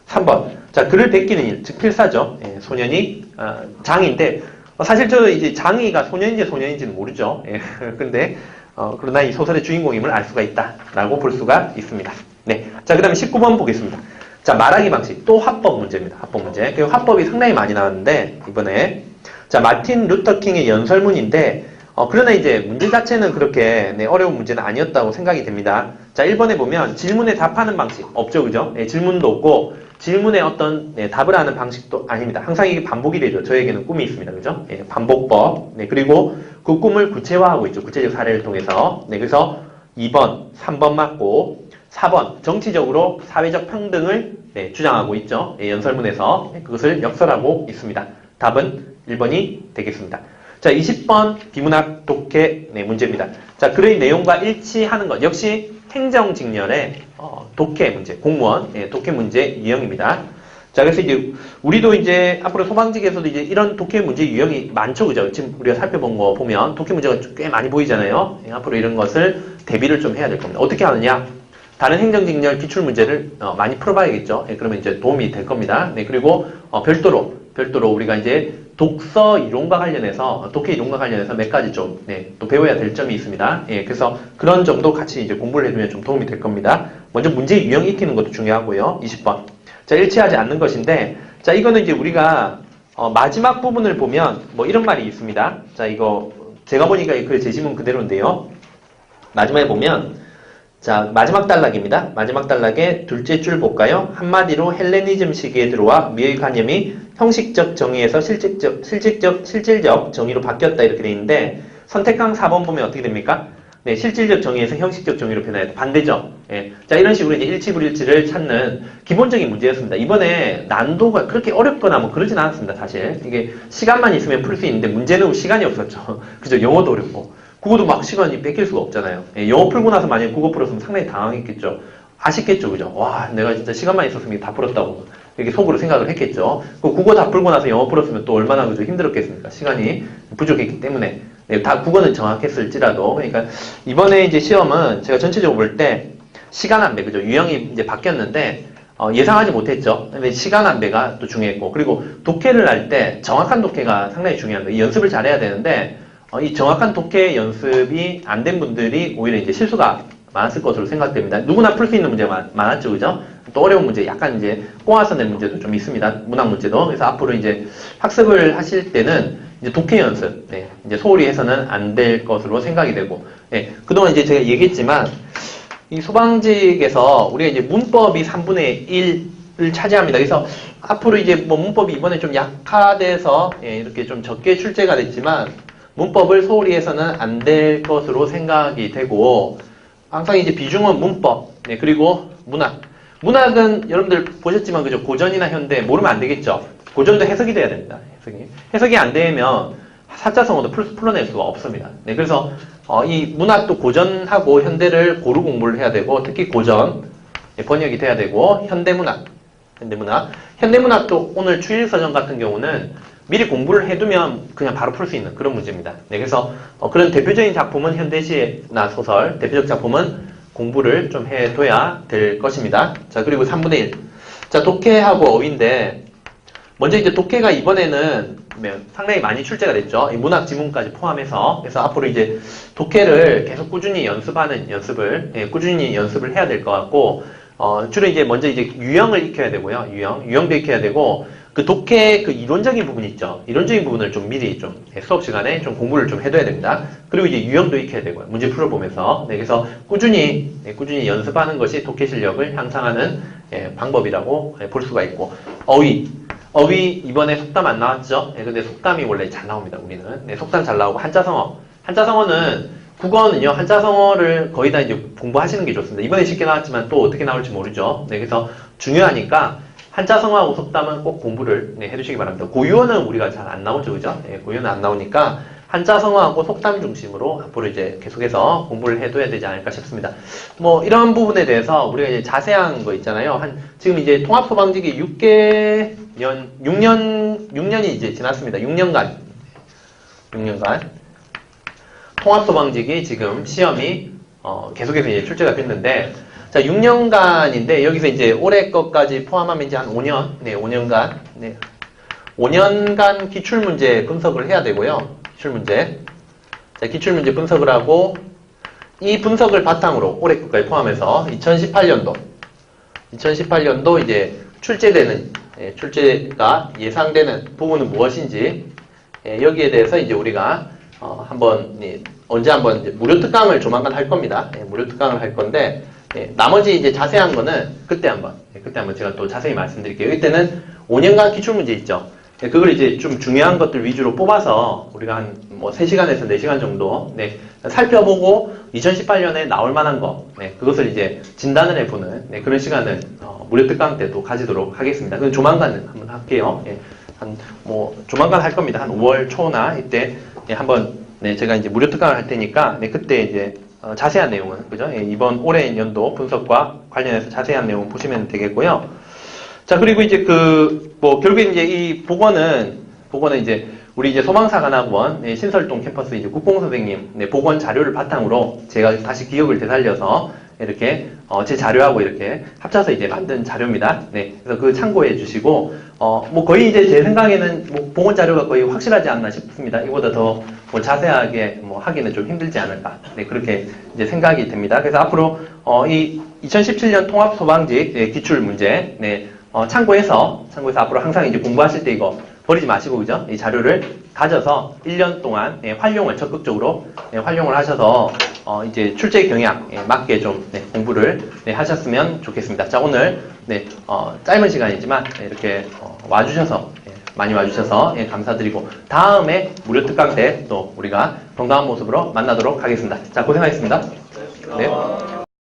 3번. 자, 글을 베끼는 일, 즉 필사죠. 소년이 장인데 사실 저 이제 장이가 소년인지 소년인지는 모르죠. 근데 그러나 이 소설의 주인공임을 알 수가 있다라고 볼 수가 있습니다. 네. 자, 그다음에 19번 보겠습니다. 자, 말하기 방식 또 화법 문제입니다. 화법 문제. 그 화법이 상당히 많이 나왔는데 이번에 자, 마틴 루터 킹의 연설문인데 그러나 이제 문제 자체는 그렇게 어려운 문제는 아니었다고 생각이 됩니다. 자, 1번에 보면 질문에 답하는 방식 없죠, 그죠? 질문도 없고 질문에 어떤 답을 하는 방식도 아닙니다. 항상 이게 반복이 되죠. 저에게는 꿈이 있습니다, 그죠? 반복법. 그리고 그 꿈을 구체화하고 있죠. 구체적 사례를 통해서. 그래서 2번, 3번 맞고 4번 정치적으로 사회적 평등을 주장하고 있죠. 연설문에서 그것을 역설하고 있습니다. 답은 1번이 되겠습니다. 자, 20번 비문학 독해 문제입니다. 자, 글의 내용과 일치하는 것 역시 행정직렬의 독해 문제, 공무원 독해 문제 유형입니다. 자, 그래서 이제 우리도 이제 앞으로 소방직에서도 이제 이런 독해 문제 유형이 많죠, 그죠? 지금 우리가 살펴본 거 보면 독해 문제가 꽤 많이 보이잖아요. 앞으로 이런 것을 대비를 좀 해야 될 겁니다. 어떻게 하느냐? 다른 행정직렬 기출 문제를 많이 풀어봐야겠죠. 그러면 이제 도움이 될 겁니다. 그리고 별도로 우리가 이제 독서 이론과 관련해서, 독해 이론과 관련해서 몇 가지 좀, 또 배워야 될 점이 있습니다. 그래서 그런 점도 같이 이제 공부를 해두면 좀 도움이 될 겁니다. 먼저 문제 유형 익히는 것도 중요하고요. 20번. 자, 일치하지 않는 것인데, 자, 이거는 이제 우리가, 마지막 부분을 보면, 뭐 이런 말이 있습니다. 자, 이거, 제가 보니까 그 제시문 그대로인데요. 마지막에 보면, 자, 마지막 단락입니다. 마지막 단락의 둘째 줄 볼까요? 한마디로 헬레니즘 시기에 들어와 미의 관념이 형식적 정의에서 실질적 정의로 바뀌었다 이렇게 돼 있는데 선택항 4번 보면 어떻게 됩니까? 네, 실질적 정의에서 형식적 정의로 변화해요. 반대죠. 자, 이런 식으로 이제 일치불일치를 찾는 기본적인 문제였습니다. 이번에 난도가 그렇게 어렵거나 뭐 그러진 않았습니다. 사실 이게 시간만 있으면 풀 수 있는데 문제는 시간이 없었죠. 그죠? 영어도 어렵고. 국어도 막 시간이 뺏길 수가 없잖아요. 영어 풀고 나서 만약에 국어 풀었으면 상당히 당황했겠죠. 아쉽겠죠, 그죠? 와, 내가 진짜 시간만 있었으면 다 풀었다고. 이렇게 속으로 생각을 했겠죠. 그 국어 다 풀고 나서 영어 풀었으면 또 얼마나 그죠? 힘들었겠습니까? 시간이 부족했기 때문에. 다 국어는 정확했을지라도. 그러니까 이번에 이제 시험은 제가 전체적으로 볼 때 시간 안배, 그죠? 유형이 이제 바뀌었는데, 예상하지 못했죠. 근데 시간 안배가 또 중요했고, 그리고 독해를 할 때 정확한 독해가 상당히 중요합니다. 이 연습을 잘해야 되는데, 이 정확한 독해 연습이 안 된 분들이 오히려 이제 실수가 많았을 것으로 생각됩니다. 누구나 풀 수 있는 문제가 많았죠, 그죠? 또 어려운 문제, 약간 이제 꼬아서 낸 문제도 좀 있습니다. 문학 문제도. 그래서 앞으로 이제 학습을 하실 때는 이제 독해 연습, 이제 소홀히 해서는 안 될 것으로 생각이 되고, 그동안 이제 제가 얘기했지만, 이 소방직에서 우리가 이제 문법이 3분의 1을 차지합니다. 그래서 앞으로 이제 뭐 문법이 이번에 좀 약화돼서, 이렇게 좀 적게 출제가 됐지만, 문법을 소홀히 해서는 안 될 것으로 생각이 되고 항상 이제 비중은 문법 그리고 문학. 문학은 여러분들 보셨지만 그죠? 고전이나 현대 모르면 안 되겠죠. 고전도 해석이 돼야 됩니다. 해석이 안 되면 사자성어도 풀어낼 수가 없습니다. 그래서 이 문학도 고전하고 현대를 고루 공부를 해야 되고 특히 고전 번역이 돼야 되고 현대문학도 오늘 추일서전 같은 경우는 미리 공부를 해두면 그냥 바로 풀 수 있는 그런 문제입니다. 그래서 그런 대표적인 작품은 현대시나 소설, 대표적 작품은 공부를 좀 해둬야 될 것입니다. 자, 그리고 3분의 1. 자, 독해하고 어휘인데 먼저 이제 독해가 이번에는 상당히 많이 출제가 됐죠. 이 문학 지문까지 포함해서. 그래서 앞으로 이제 독해를 계속 꾸준히 꾸준히 연습을 해야 될 것 같고, 주로 이제 먼저 이제 유형을 익혀야 되고요. 유형도 익혀야 되고, 그 독해 그 이론적인 부분 있죠. 이론적인 부분을 좀 미리 좀 수업 시간에 좀 공부를 좀 해둬야 됩니다. 그리고 이제 유형도 익혀야 되고요. 문제 풀어보면서. 그래서 꾸준히 연습하는 것이 독해 실력을 향상하는 방법이라고 볼 수가 있고. 어휘 이번에 속담 안 나왔죠? 근데 속담이 원래 잘 나옵니다. 우리는. 속담 잘 나오고 한자성어 한자성어는 국어는요, 한자성어를 거의 다 이제 공부하시는 게 좋습니다. 이번에 쉽게 나왔지만 또 어떻게 나올지 모르죠. 네, 그래서 중요하니까 한자성어하고 속담은 꼭 공부를 네, 해두시기 바랍니다. 고유어는 우리가 잘 안 나오죠, 그죠? 네, 고유어는 안 나오니까 한자성어하고 속담 중심으로 앞으로 이제 계속해서 공부를 해둬야 되지 않을까 싶습니다. 뭐 이런 부분에 대해서 우리가 이제 자세한 거 있잖아요. 지금 이제 통합소방직이 6년이 이제 지났습니다. 6년간 통합소방직이 지금 시험이 계속해서 이제 출제가 됐는데, 자 6년간인데 여기서 이제 올해 것까지 포함하면 이제 한 5년, 네 5년간, 네 5년간 기출문제 분석을 해야 되고요. 기출문제, 자 기출문제 분석을 하고 이 분석을 바탕으로 올해 것까지 포함해서 2018년도 이제 출제가 예상되는 부분은 무엇인지 여기에 대해서 이제 우리가 언제 한번 이제 무료 특강을 조만간 할 겁니다. 무료 특강을 할 건데, 나머지 이제 자세한 거는 그때 한번 제가 또 자세히 말씀드릴게요. 이때는 5년간 기출문제 있죠. 그걸 이제 좀 중요한 것들 위주로 뽑아서 우리가 한 뭐 3시간에서 4시간 정도, 살펴보고 2018년에 나올 만한 거, 그것을 이제 진단을 해보는, 그런 시간을, 무료 특강 때도 가지도록 하겠습니다. 그건 조만간 한번 할게요. 조만간 할 겁니다. 한 5월 초나 이때, 제가 이제 무료 특강을 할 테니까, 그때 이제, 자세한 내용은, 그죠? 이번 올해 연도 분석과 관련해서 자세한 내용 보시면 되겠고요. 자, 그리고 이제 결국에 이제 이 보건은 이제, 우리 이제 소방사관학원, 신설동 캠퍼스 이제 국공선생님, 보건 자료를 바탕으로 제가 다시 기억을 되살려서 이렇게, 제 자료하고 이렇게 합쳐서 이제 만든 자료입니다. 그래서 그 참고해 주시고, 거의 이제 제 생각에는 보건 자료가 거의 확실하지 않나 싶습니다. 이보다 더 자세하게 하기는 좀 힘들지 않을까. 그렇게 이제 생각이 됩니다. 그래서 앞으로, 이 2017년 통합소방직 기출 문제, 참고해서 앞으로 항상 이제 공부하실 때 이거 버리지 마시고, 그죠? 이 자료를 가져서 1년 동안 활용을 적극적으로 활용을 하셔서 이제 출제 경향 맞게 좀 공부를 하셨으면 좋겠습니다. 자, 오늘 짧은 시간이지만 이렇게 와주셔서 많이 와주셔서 감사드리고 다음에 무료 특강 때 또 우리가 건강한 모습으로 만나도록 하겠습니다. 자, 고생하셨습니다. 네.